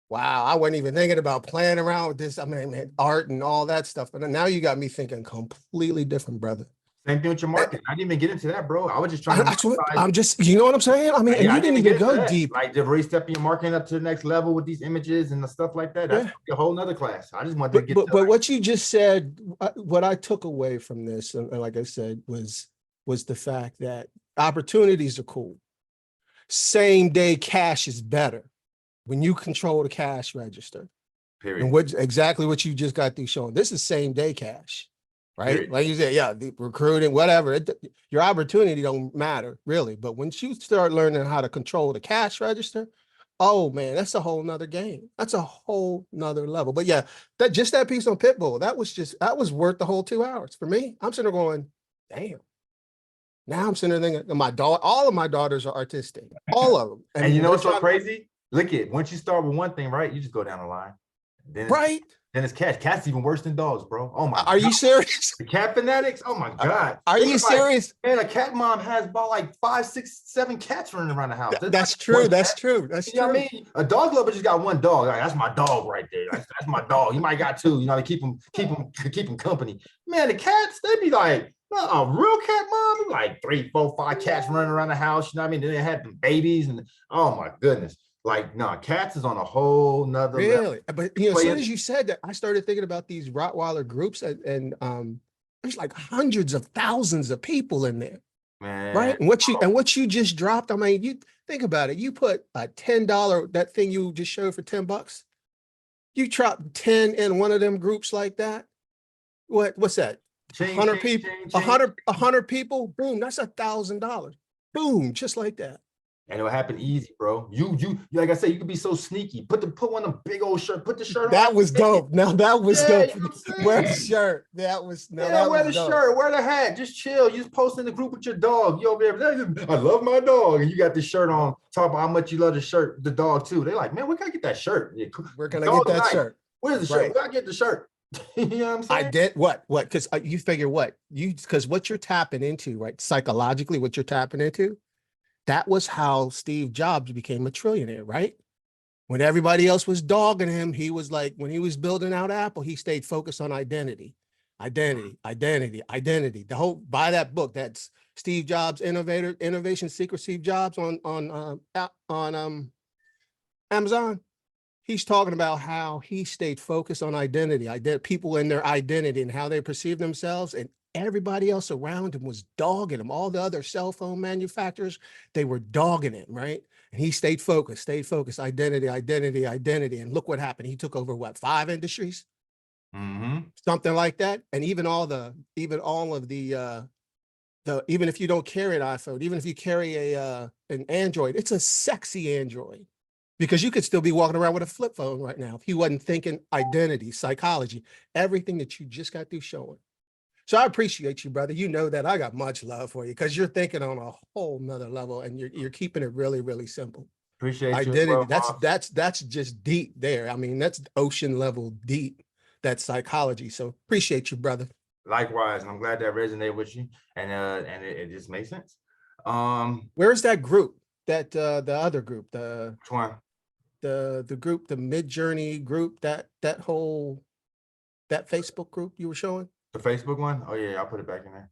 wow, I wasn't even thinking about playing around with this. I mean, man, art and all that stuff. But now you got me thinking completely different, brother. Same thing with your marketing. I didn't even get into that, bro. I was just trying to. I'm just, you know what I'm saying? I mean, and you didn't even go deep. Like the really stepping your marketing up to the next level with these images and the stuff like that. That's a whole nother class. I just wanted to get. But what you just said, what I took away from this, and like I said, was the fact that opportunities are cool. Same day cash is better when you control the cash register. Period. And exactly what you just got through showing. This is same day cash, right? Period. Like you said, yeah, the recruiting, whatever. Your opportunity don't matter really. But once you start learning how to control the cash register, oh man, that's a whole nother game. That's a whole nother level. But yeah, that piece on Pitbull, that was worth the whole 2 hours for me. I'm sitting there going, damn. Now I'm sitting there thinking, all of my daughters are artistic, all of them. And you know what's so crazy? Look at, once you start with one thing, right? You just go down the line. Then then it's cats. Cats even worse than dogs, bro. Oh my! Are you serious? The cat fanatics. Oh my God! Are you serious? Man, a cat mom has about like 5, 6, 7 cats running around the house. That's true. That's true. That's true. You know what I mean? A dog lover just got one dog. Like, that's my dog right there. That's my dog. He might got 2. You know, to keep him company. Man, the cats, they be like, a real cat mom, like 3, 4, 5 cats running around the house. You know what I mean? Then they had the babies, and oh my goodness. Like, no, cats is on a whole nother level. But you know, as soon as you said that, I started thinking about these Rottweiler groups, and there's like hundreds of thousands of people in there. Man. Right. And what you just dropped, I mean, you think about it. You put a $10, that thing you just showed for $10. You drop 10 in one of them groups like that. What's that? 100 people, 100 people, boom, that's $1,000. Boom, just like that. And it'll happen easy, bro. You like I said, you could be so sneaky. Put one of them big old shirt. Put the shirt on. That was dope. Now that was dope. You know wear the shirt. That was wear the shirt. Wear the hat. Just chill. You just post in the group with your dog. You over there. I love my dog, and you got the shirt on. Talk about how much you love the shirt, the dog too. They're like, man, where can I get that shirt? Where can I get that shirt? Where's the shirt? Where I get the shirt? You know what I'm saying? I did what? Because you figure because what you're tapping into, right? Psychologically, what you're tapping into. That was how Steve Jobs became a trillionaire, right? When everybody else was dogging him, he was like, when he was building out Apple, he stayed focused on identity. The whole, buy that book. That's Steve Jobs, Innovation Secret Steve Jobs on Amazon. He's talking about how he stayed focused on identity, people in their identity and how they perceive themselves. And everybody else around him was dogging him. All the other cell phone manufacturers, they were dogging him, right? And he stayed focused, identity, identity, identity. And look what happened. He took over what, 5 industries? Something like that. And even all of even if you don't carry an iPhone, even if you carry an Android, it's a sexy Android, because you could still be walking around with a flip phone right now if he wasn't thinking identity, psychology, everything that you just got through showing. So I appreciate you, brother. You know that I got much love for you, because you're thinking on a whole nother level, and you're keeping it really, really simple. Appreciate you as Identity, well, boss. that's just deep there. I mean, that's ocean level deep, that psychology. So appreciate you, brother. Likewise, and I'm glad that resonated with you, and it just makes sense. Where's that group? That the other group, Which one? the group, the Mid-Journey group, that Facebook group you were showing? The Facebook one? Oh yeah, I'll put it back in there.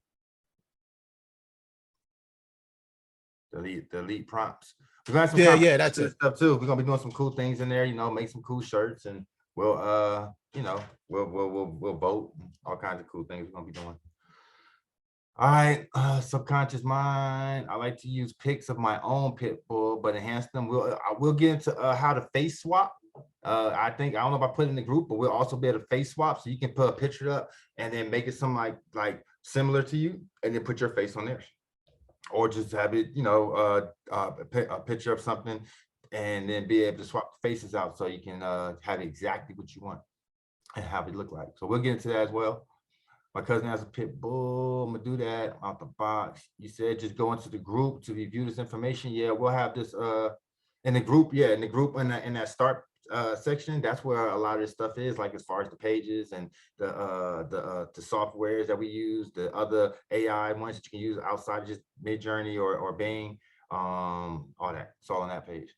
The elite prompts. We're gonna have some Yeah, that's it. stuff too. We're gonna be doing some cool things in there, you know, make some cool shirts, and we'll you know, we'll vote, all kinds of cool things we're gonna be doing. All right, subconscious mind. I like to use pics of my own pit bull, but enhance them. We'll get into how to face swap. I don't know if I put it in the group, but we'll also be able to face swap, so you can put a picture up and then make it something like similar to you, and then put your face on theirs, or just have it, you know, a picture of something, and then be able to swap the faces out, so you can have exactly what you want and have it look like. So we'll get into that as well. My cousin has a pit bull. I'm gonna do that out the box. You said just go into the group to review this information. Yeah, we'll have this in the group. Yeah, in the group, in that start section. That's where a lot of this stuff is, like as far as the pages and the softwares that we use, the other AI ones that you can use outside of just Midjourney or Bing, all that. It's all on that page.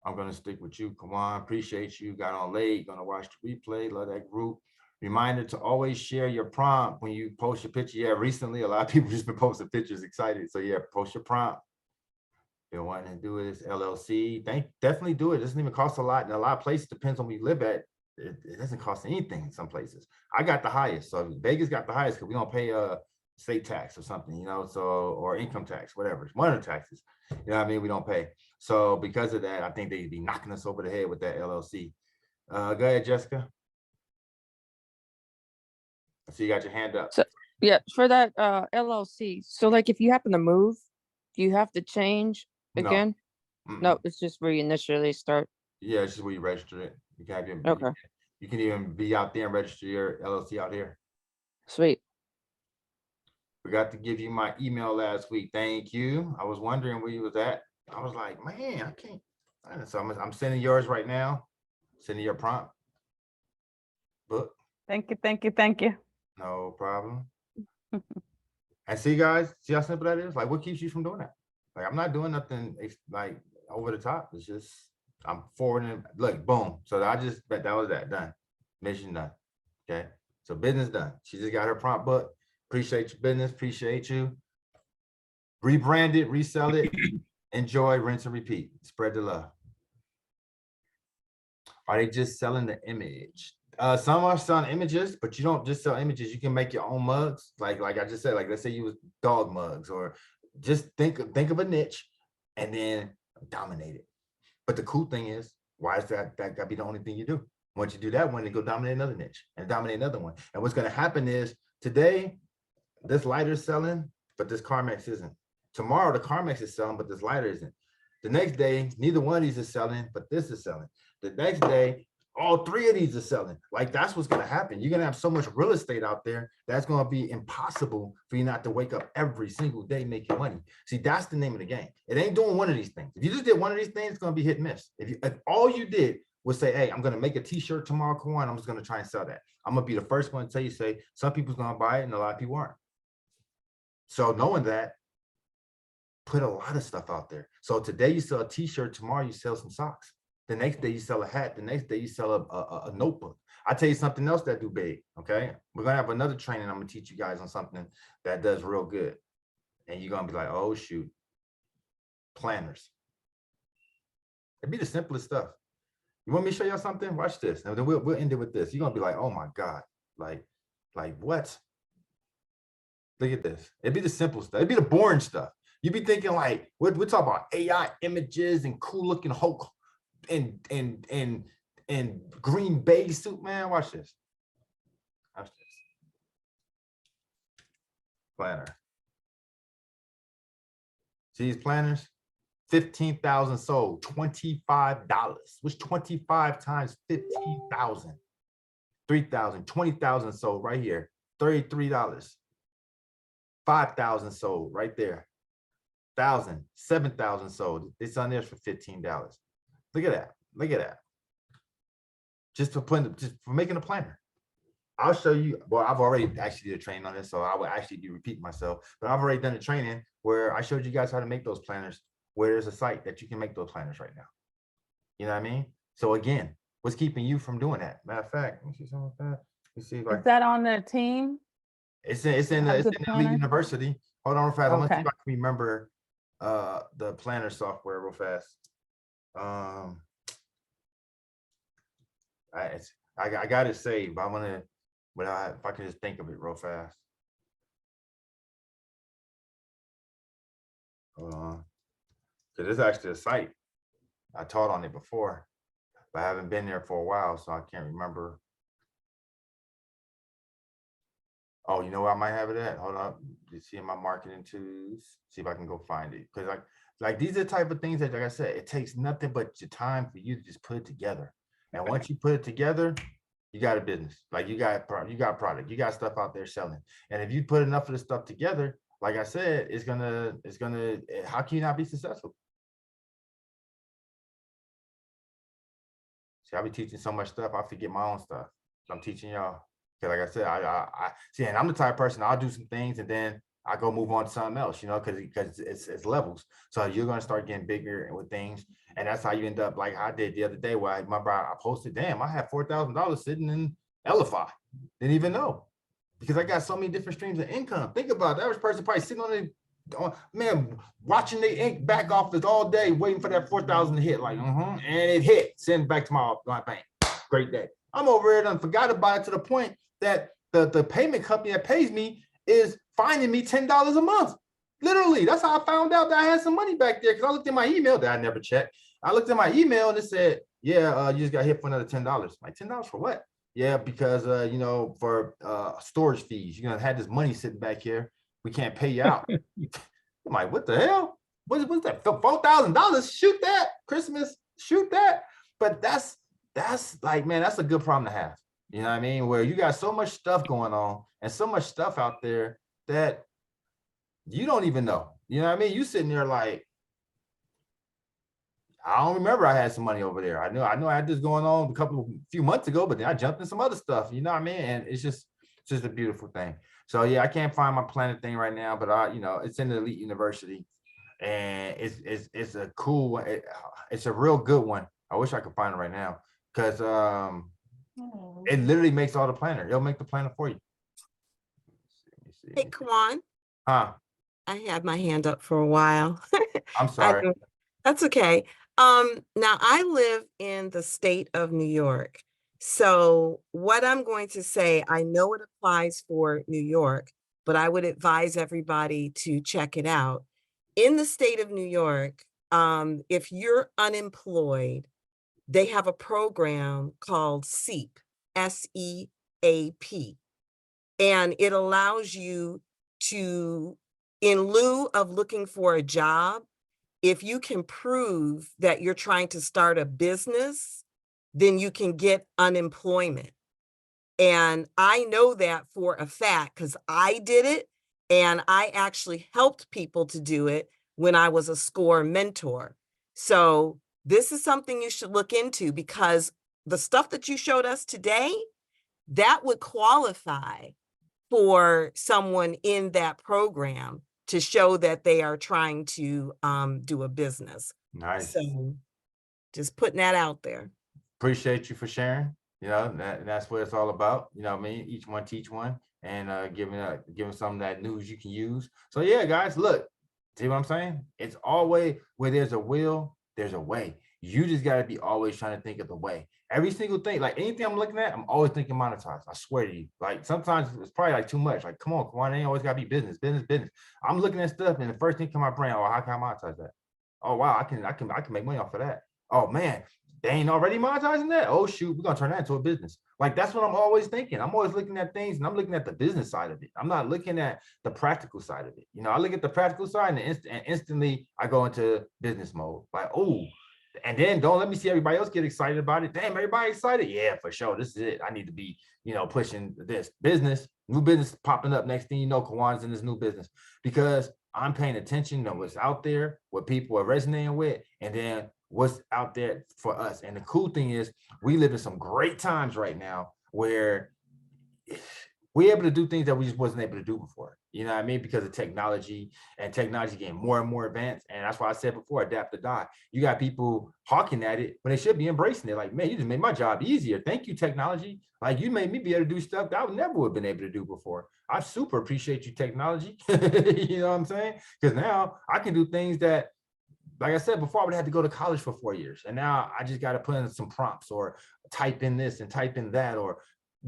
I'm gonna stick with you, Kawan. Appreciate you. Got on late. Gonna watch the replay. Love that group. Reminder to always share your prompt when you post your picture. Yeah, recently a lot of people just been posting pictures, excited. So yeah, post your prompt. Been wanting to do this LLC. Definitely do it. It doesn't even cost a lot. In a lot of places, depends on where you live at. It doesn't cost anything in some places. I got the highest. So Vegas got the highest because we don't pay state tax or something, you know, so, or income tax, whatever. It's one of the taxes. You know what I mean? We don't pay. So because of that, I think they'd be knocking us over the head with that LLC. Go ahead, Jessica. I see you got your hand up. So yeah, for that LLC. So like if you happen to move, do you have to change again? No, it's just where you initially start. Yeah, it's just where you register it. You can have your, Okay, you can even be out there and register your LLC out here. sweet. Forgot to give you my email last week. Thank you. I was wondering where you was at. I was like, man, I can't. So I'm sending yours right now. Sending your prompt book. Thank you, thank you, thank you. No problem. And see, guys, see how simple that is? Like, what keeps you from doing that? Like, I'm not doing nothing like over the top. It's just, I'm forwarding, look, boom. So I just, that was that, done. Mission done. Okay. So business done. She just got her prompt book. Appreciate your business. Appreciate you. Rebrand it, resell it. Enjoy, rinse and repeat. Spread the love. Are they just selling the image? Some are selling images, but you don't just sell images. You can make your own mugs. Like I just said, like let's say you was dog mugs, or just think of a niche and then dominate it. But the cool thing is, why is that gotta be the only thing you do? Once you do that one, then go dominate another niche and dominate another one. And what's gonna happen is today, this lighter is selling, but this Carmex isn't. Tomorrow, the Carmex is selling, but this lighter isn't. The next day, neither one of these is selling, but this is selling. The next day, all three of these are selling. Like that's what's gonna happen. You're gonna have so much real estate out there that's gonna be impossible for you not to wake up every single day making money. See, that's the name of the game. It ain't doing one of these things. If you just did one of these things, it's gonna be hit and miss. If all you did was say, hey, I'm gonna make a t-shirt tomorrow, Kawan, I'm just gonna try and sell that. I'm gonna be the first one to tell you, say, some people's gonna buy it and a lot of people aren't. So knowing that, put a lot of stuff out there. So today you sell a t-shirt, tomorrow you sell some socks. The next day you sell a hat. The next day you sell a notebook. I tell you something else that do big. Okay, we're gonna have another training. I'm gonna teach you guys on something that does real good, and you're gonna be like, oh shoot, planners. It'd be the simplest stuff. You want me to show y'all something? Watch this, and then we'll end it with this. You're gonna be like, oh my god, like what? Look at this. It'd be the simple stuff. It'd be the boring stuff. You'd be thinking like, we're talking about AI images and cool looking Hulk and Green Bay suit, man. Watch this. Watch this. Planner. See these planners? 15,000 sold, $25. What's 25 times 15,000? 3,000, 20,000 sold right here, $33. 5,000 sold right there. 1,000, 7,000 sold. It's on there for $15. Look at that. Look at that. Just for making a planner. I'll show you. Well, I've already actually did a training on this, so I will actually be repeating myself. But I've already done a training where I showed you guys how to make those planners. Where there's a site that you can make those planners right now. You know what I mean? So again, what's keeping you from doing that? Matter of fact, let me see something like that. Let me see if Is that on the team? it's in Have the the planner? Elite University. Hold on real fast. I'm gonna see Okay. if I can remember the planner software real fast. I got it saved, but I'm gonna, if I can just think of it real fast. Hold on. So this is actually a site. I taught on it before, but I haven't been there for a while, so I can't remember. Oh, you know where I might have it at? Hold up. You see in my marketing tools. See if I can go find it. Because like these are the type of things that, like I said, it takes nothing but your time for you to just put it together. And once you put it together, you got a business. Like you got product, you got stuff out there selling. And if you put enough of this stuff together, like I said, it's gonna, how can you not be successful? See, I be teaching so much stuff, I forget my own stuff. So I'm teaching y'all. Like I said, I see, and I'm the type of person, I'll do some things and then I go move on to something else, you know, because it's levels. So you're gonna start getting bigger with things, and that's how you end up like I did the other day where I remember I posted, damn, I had $4,000 sitting in Elify. Didn't even know, because I got so many different streams of income. Think about it, the average person probably sitting on man, watching the ink back office all day, waiting for that 4,000 to hit, like, and it hit, send it back to my bank. Great day. I'm over here and forgot about it to the point that the payment company that pays me is finding me $10 a month. Literally, that's how I found out that I had some money back there, because I looked at my email that I never checked. I looked at my email and it said, yeah, you just got hit for another $10. Like, $10 for what? Yeah, because you know, for storage fees, you're gonna have this money sitting back here. We can't pay you out. I'm like, what the hell? What's that? $4,000? Shoot that. Christmas, shoot that. But that's like, man, that's a good problem to have. You know what I mean? Where you got so much stuff going on and so much stuff out there that you don't even know. You know what I mean? You sitting there like, I don't remember I had some money over there. I know I had this going on a few months ago, but then I jumped in some other stuff. You know what I mean? And it's just a beautiful thing. So yeah, I can't find my planet thing right now, but you know, it's in the Elite University, and it's a cool, it's a real good one. I wish I could find it right now, because it literally makes all the planner. It'll make the planner for you. Let me see. Hey, Kwan, Huh? I had my hand up for a while. I'm sorry. That's okay. Now I live in the state of New York. So what I'm going to say, I know it applies for New York, but I would advise everybody to check it out. In the state of New York, if you're unemployed, they have a program called SEAP, SEAP. And it allows you to, in lieu of looking for a job, if you can prove that you're trying to start a business, then you can get unemployment. And I know that for a fact because I did it, and I actually helped people to do it when I was a SCORE mentor. So this is something you should look into, because the stuff that you showed us today, that would qualify for someone in that program to show that they are trying to do a business. Nice. So just putting that out there. Appreciate you for sharing. You know, that's what it's all about. You know what I mean? Each one teach one, and giving some of that news you can use. So yeah, guys, look, see what I'm saying? It's always where there's a will, there's a way. You just got to be always trying to think of the way. Every single thing, like anything I'm looking at, I'm always thinking monetize. I swear to you. Like sometimes it's probably like too much. Like, come on, ain't always gotta be business. I'm looking at stuff, and the first thing come my brain, oh, how can I monetize that? Oh wow, I can make money off of that. Oh man, they ain't already monetizing that. Oh shoot, we're gonna turn that into a business. Like that's what I'm always thinking. I'm always looking at things, and I'm looking at the business side of it. I'm not looking at the practical side of it. You know, I look at the practical side, and instantly I go into business mode. Like, oh. And then don't let me see everybody else get excited about it. Damn, everybody excited. Yeah, for sure. This is it. I need to be, pushing this new business popping up. Next thing you know, Kawan's in this new business because I'm paying attention to what's out there, what people are resonating with, and then what's out there for us. And the cool thing is we live in some great times right now where we're able to do things that we just wasn't able to do before. You know what I mean? Because of technology and technology getting more and more advanced. And that's why I said before, adapt or die. You got people hawking at it when they should be embracing it. Like, man, you just made my job easier. Thank you, technology. Like you made me be able to do stuff that I would never have been able to do before. I super appreciate you, technology. You know what I'm saying? Because now I can do things that, like I said before, I would have to go to college for 4 years. And now I just got to put in some prompts or type in this and type in that or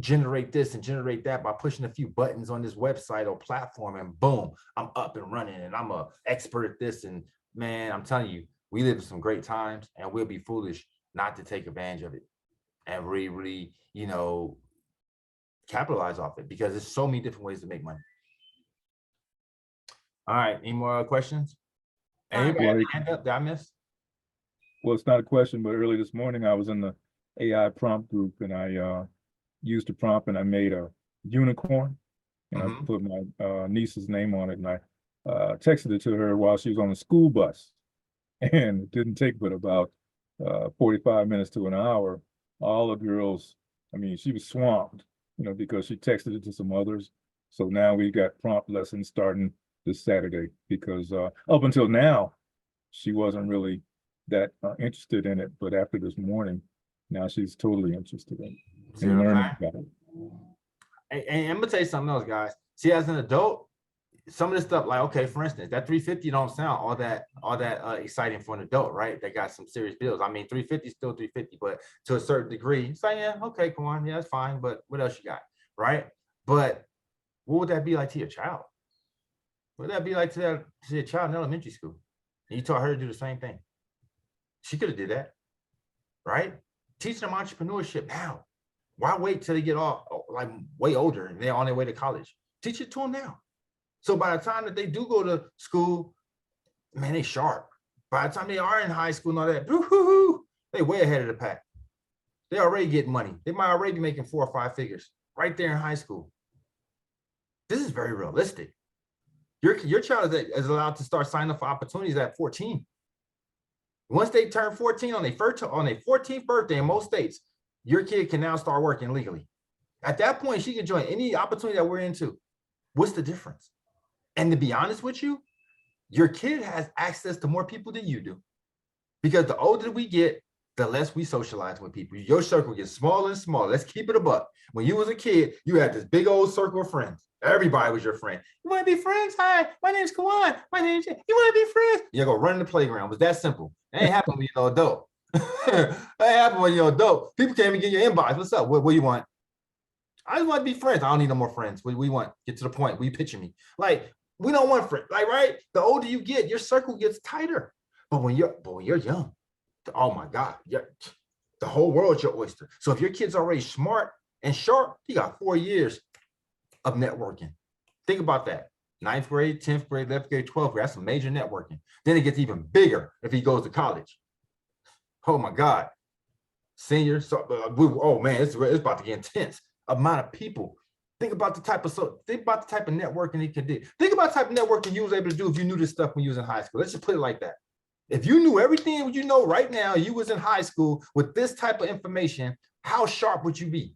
generate this and generate that by pushing a few buttons on this website or platform, and boom, I'm up and running and I'm an expert at this. And man, I'm telling you, we live in some great times, and we'll be foolish not to take advantage of it and really, capitalize off it, because there's so many different ways to make money. All right, any more questions? Anybody have a hand up that I missed? Well, it's not a question, but early this morning I was in the AI prompt group, and I used the prompt and I made a unicorn, and I put my niece's name on it, and I texted it to her while she was on the school bus, and it didn't take but about 45 minutes to an hour. All the girls, I mean, she was swamped, because she texted it to some others. So now we got prompt lessons starting this Saturday, because up until now, she wasn't really that interested in it, but after this morning, now she's totally interested in it. And learning about it. And I'm gonna tell you something else, guys. See, as an adult, some of this stuff, like, okay, for instance, that 350 don't sound all that exciting for an adult, right? That got some serious bills. I mean, 350 is still 350, but to a certain degree, it's like, yeah, okay, come on, yeah, that's fine. But what else you got, right? But what would that be like to your child? What would that be like to your child in elementary school? And you taught her to do the same thing. She could have did that, right? Teach them entrepreneurship now. Why wait till they get like way older and they're on their way to college? Teach it to them now. So by the time that they do go to school, man, they sharp. By the time they are in high school and all that, they way ahead of the pack. They already get money. They might already be making 4 or 5 figures right there in high school. This is very realistic. Your child is allowed to start signing up for opportunities at 14. Once they turn 14 on their 14th birthday in most states, your kid can now start working legally. At that point, she can join any opportunity that we're into. What's the difference? And to be honest with you, your kid has access to more people than you do. Because the older we get, the less we socialize with people. Your circle gets smaller and smaller. Let's keep it a buck. When you was a kid, you had this big old circle of friends. Everybody was your friend. You want to be friends? Hi, my name's Kawan. My name's You want to be friends? You go run in the playground. It was that simple. It ain't happen when you're an adult. That happened when you're an adult. People can't even get your inbox. What's up? What do you want? I just want to be friends. I don't need no more friends. What do we want? Get to the point. Will you picture me? Like, we don't want friends. Like, right? The older you get, your circle gets tighter. But when you're young, oh my God, the whole world's your oyster. So if your kid's already smart and sharp, you got 4 years of networking. Think about that. 9th grade, 10th grade, 11th grade, 12th grade. That's some major networking. Then it gets even bigger if he goes to college. Oh my God. Seniors. Oh man, it's about to get intense. Amount of people. Think about the type of networking he could do. Think about the type of networking you was able to do if you knew this stuff when you was in high school. Let's just put it like that. If you knew everything you know right now, you was in high school with this type of information, how sharp would you be?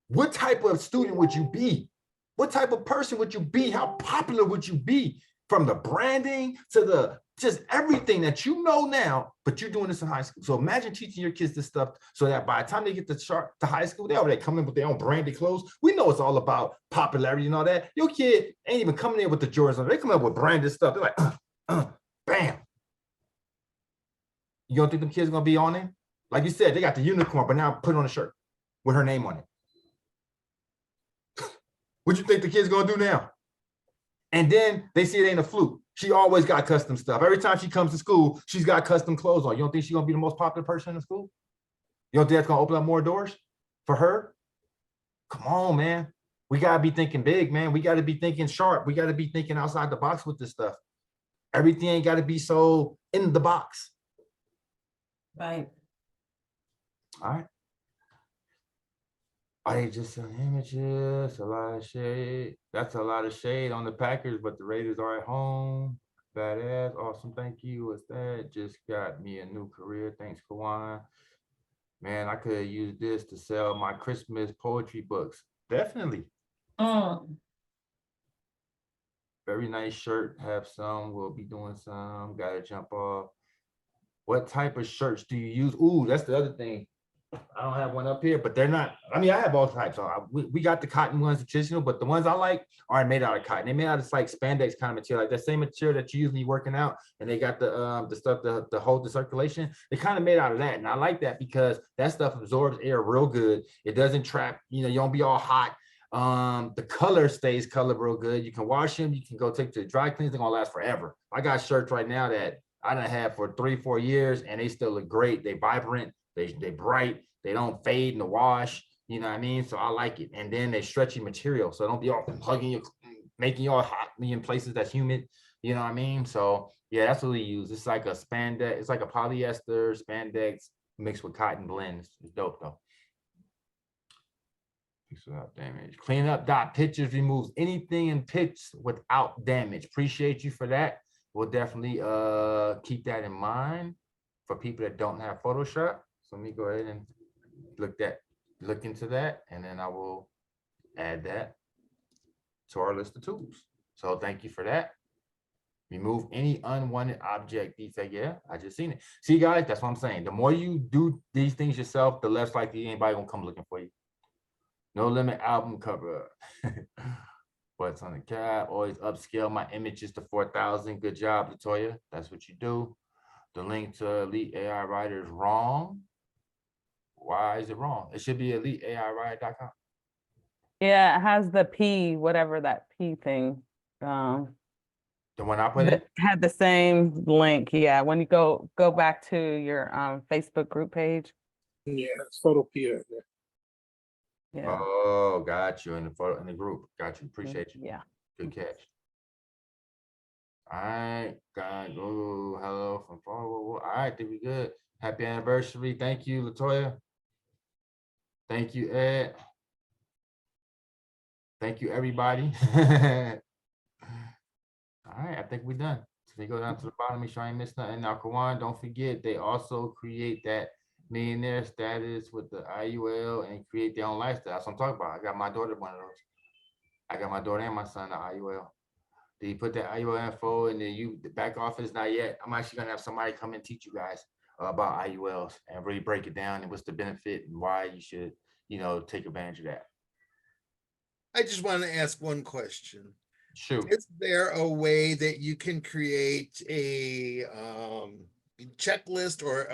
What type of student would you be? What type of person would you be? How popular would you be? From the branding to the just everything that you know now, but you're doing this in high school. So imagine teaching your kids this stuff so that by the time they get to high school, they already come in with their own branded clothes. We know it's all about popularity and all that. Your kid ain't even coming in with the Jordans on. They come up with branded stuff. They're like, bam. You don't think them kids gonna be on it? Like you said, they got the unicorn, but now put on a shirt with her name on it. What you think the kid's gonna do now? And then they see it ain't a fluke. She always got custom stuff. Every time she comes to school, she's got custom clothes on. You don't think she's gonna be the most popular person in the school? You don't think that's gonna open up more doors for her? Come on, man. We gotta be thinking big, man. We gotta be thinking sharp. We gotta be thinking outside the box with this stuff. Everything ain't gotta be so in the box. Right. All right. I just some images, a lot of shade. That's a lot of shade on the Packers, but the Raiders are at home. Badass, awesome. Thank you. What's that? Just got me a new career. Thanks, Kawan. Man, I could use this to sell my Christmas poetry books. Definitely. Very nice shirt. Have some. We'll be doing some. Gotta jump off. What type of shirts do you use? Ooh, that's the other thing. I don't have one up here, but they're not. I mean, I have all types. So we got the cotton ones, the traditional, but the ones I like aren't made out of cotton. They made out of like spandex kind of material, like that same material that you use when you're working out, and they got the stuff to hold the circulation. They kind of made out of that, and I like that because that stuff absorbs air real good. It doesn't trap. You know, you don't be all hot. The color stays colored real good. You can wash them. You can go take to the dry cleans. They're gonna last forever. I got shirts right now that I done had for 3-4 years, and they still look great. They vibrant. They bright, they don't fade in the wash, you know what I mean? So I like it. And then they stretchy material, so don't be all hugging you, making you all hot in places that's humid, you know what I mean? So yeah, that's what we use. It's like a spandex, it's like a polyester spandex mixed with cotton blends. It's dope though. Fix without damage. Clean up dot pictures removes anything in pics without damage. Appreciate you for that. We'll definitely keep that in mind for people that don't have Photoshop. So let me go ahead and look into that, and then I will add that to our list of tools. So thank you for that. Remove any unwanted object defect. Yeah, I just seen it. See, guys, that's what I'm saying. The more you do these things yourself, the less likely anybody gonna come looking for you. No Limit album cover. What's on the cap? Always upscale my images to 4,000. Good job, Latoya. That's what you do. The link to Elite AI Writer is wrong. Why is it wrong? It should be eliteAIwriter.com. Yeah, it has the P, whatever that P thing. The one I put in? That had the same link. Yeah, when you go back to your Facebook group page. Yeah, it's photo P. Yeah. Oh, got you in the photo in the group. Got you. Appreciate you. Yeah. Good catch. All right, guys. Oh, hello from far. All right, think we good. Happy anniversary. Thank you, Latoya. Thank you, Ed. Thank you, everybody. All right, I think we're done. So we go down to the bottom, make sure I ain't missed nothing. Now, Kawan, don't forget, they also create that millionaire status with the IUL and create their own lifestyle. That's what I'm talking about. I got my daughter one of those. I got my daughter and my son the IUL. Then you put that IUL info and then the back office, not yet. I'm actually gonna have somebody come and teach you guys about IULs and really break it down and what's the benefit and why you should, take advantage of that. I just want to ask one question. Shoot. Is there a way that you can create a checklist or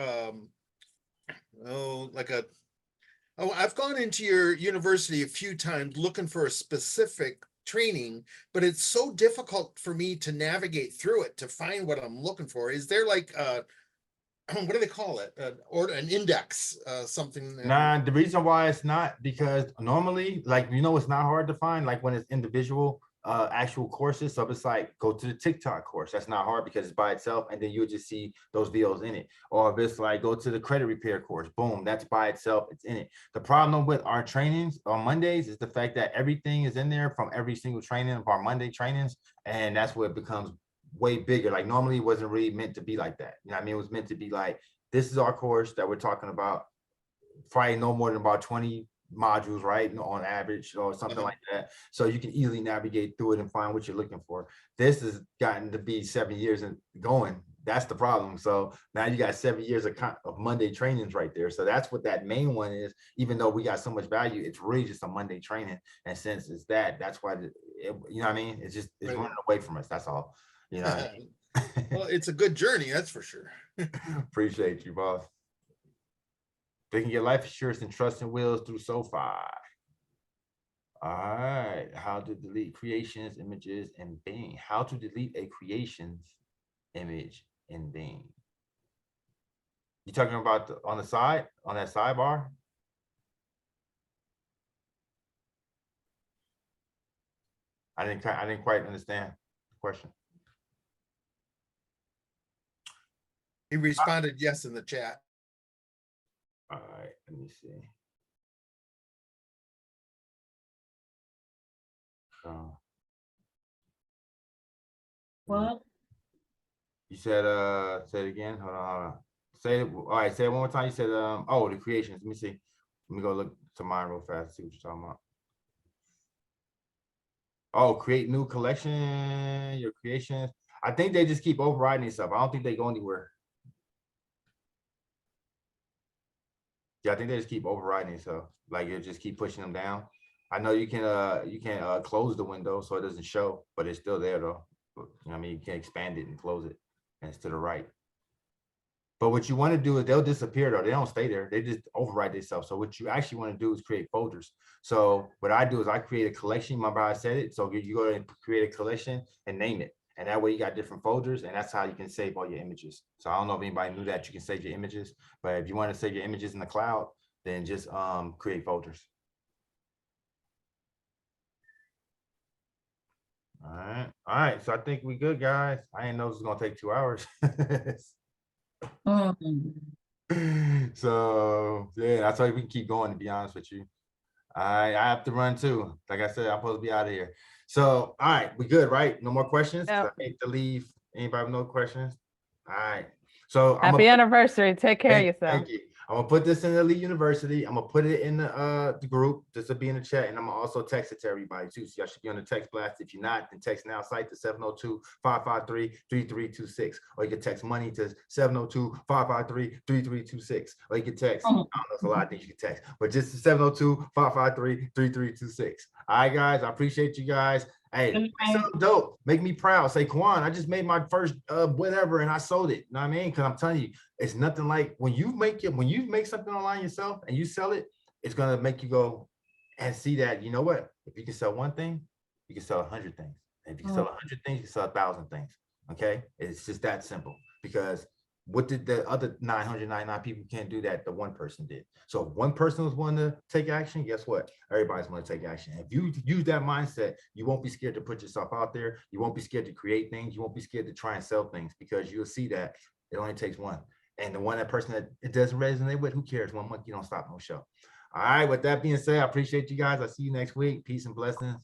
I've gone into your university a few times looking for a specific training, but it's so difficult for me to navigate through it to find what I'm looking for. Is there like what do they call it? Or an index, something? Nah, the reason why it's not, because normally, it's not hard to find, like when it's individual actual courses. So it's like, go to the TikTok course. That's not hard because it's by itself, and then you'll just see those videos in it. Or if it's like, go to the credit repair course, boom, that's by itself, it's in it. The problem with our trainings on Mondays is the fact that everything is in there from every single training of our Monday trainings, and that's where it becomes way bigger. Like normally it wasn't really meant to be like that. You know what I mean? It was meant to be like, this is our course that we're talking about, probably no more than about 20 modules, right? On average or something like that. So you can easily navigate through it and find what you're looking for. This has gotten to be 7 years and going. That's the problem. So now you got 7 years of Monday trainings right there. So that's what that main one is. Even though we got so much value, it's really just a Monday training. And since it's that's why, you know what I mean? It's running away from us. That's all. You know. Well, it's a good journey, that's for sure. Appreciate you, boss. They can get life insurance and trust and wills through SoFi. All right, how to delete creations, images, and Bing. How to delete a creations image in Bing. You talking about on the side, on that sidebar? I didn't quite understand the question. He responded yes in the chat. All right, let me see. What? You said say it again. Hold on. Say it. All right, say it one more time. You said oh, the creations. Let me see. Let me go look to mine real fast, see what you're talking about. Oh, create new collection, your creations. I think they just keep overriding themselves. I don't think they go anywhere. Yeah, I think they just keep overriding themselves. Like you just keep pushing them down. I know you can close the window so it doesn't show, but it's still there though. You know what I mean, you can expand it and close it, and it's to the right. But what you want to do is they'll disappear though. They don't stay there. They just override themselves. So what you actually want to do is create folders. So what I do is I create a collection. Remember I said it. So you go and create a collection and name it. And that way you got different folders, and that's how you can save all your images. So I don't know if anybody knew that you can save your images, but if you want to save your images in the cloud, then just create folders. All right. So I think we good, guys. I didn't know this was gonna take 2 hours. So yeah, that's why we can keep going, to be honest with you. I have to run too. Like I said, I'm supposed to be out of here. So all right, we good, right? No more questions. Yep. I hate to leave. Anybody with no questions? All right. So Happy anniversary. Take care of yourself. Thank you. I'm gonna put this in the Elite University. I'm gonna put it in the group. This will be in the chat, and I'm gonna also text it to everybody too. So y'all should be on the text blast. If you're not, then text now site to 702-553-3326. Or you can text money to 702-553-3326. Or you can text, I don't know, it's a lot of things you can text, but just 702-553-3326. All right, guys. I appreciate you guys. Hey, something dope. Make me proud. Say, Kwan, I just made my first whatever and I sold it. You know what I mean? Because I'm telling you, it's nothing like when you make something online yourself and you sell it, it's gonna make you go and see that, you know what? If you can sell one thing, you can sell 100 things. And if you can sell 100 things, you can sell 1,000 things. Okay, it's just that simple. Because what did the other 999 people can't do that the one person did? So if one person was willing to take action, guess what? Everybody's going to take action. If you use that mindset, you won't be scared to put yourself out there. You won't be scared to create things. You won't be scared to try and sell things, because you'll see that it only takes one. And the one that person that it doesn't resonate with, who cares? 1 monkey don't stop no show. All right, with that being said, I appreciate you guys. I'll see you next week. Peace and blessings.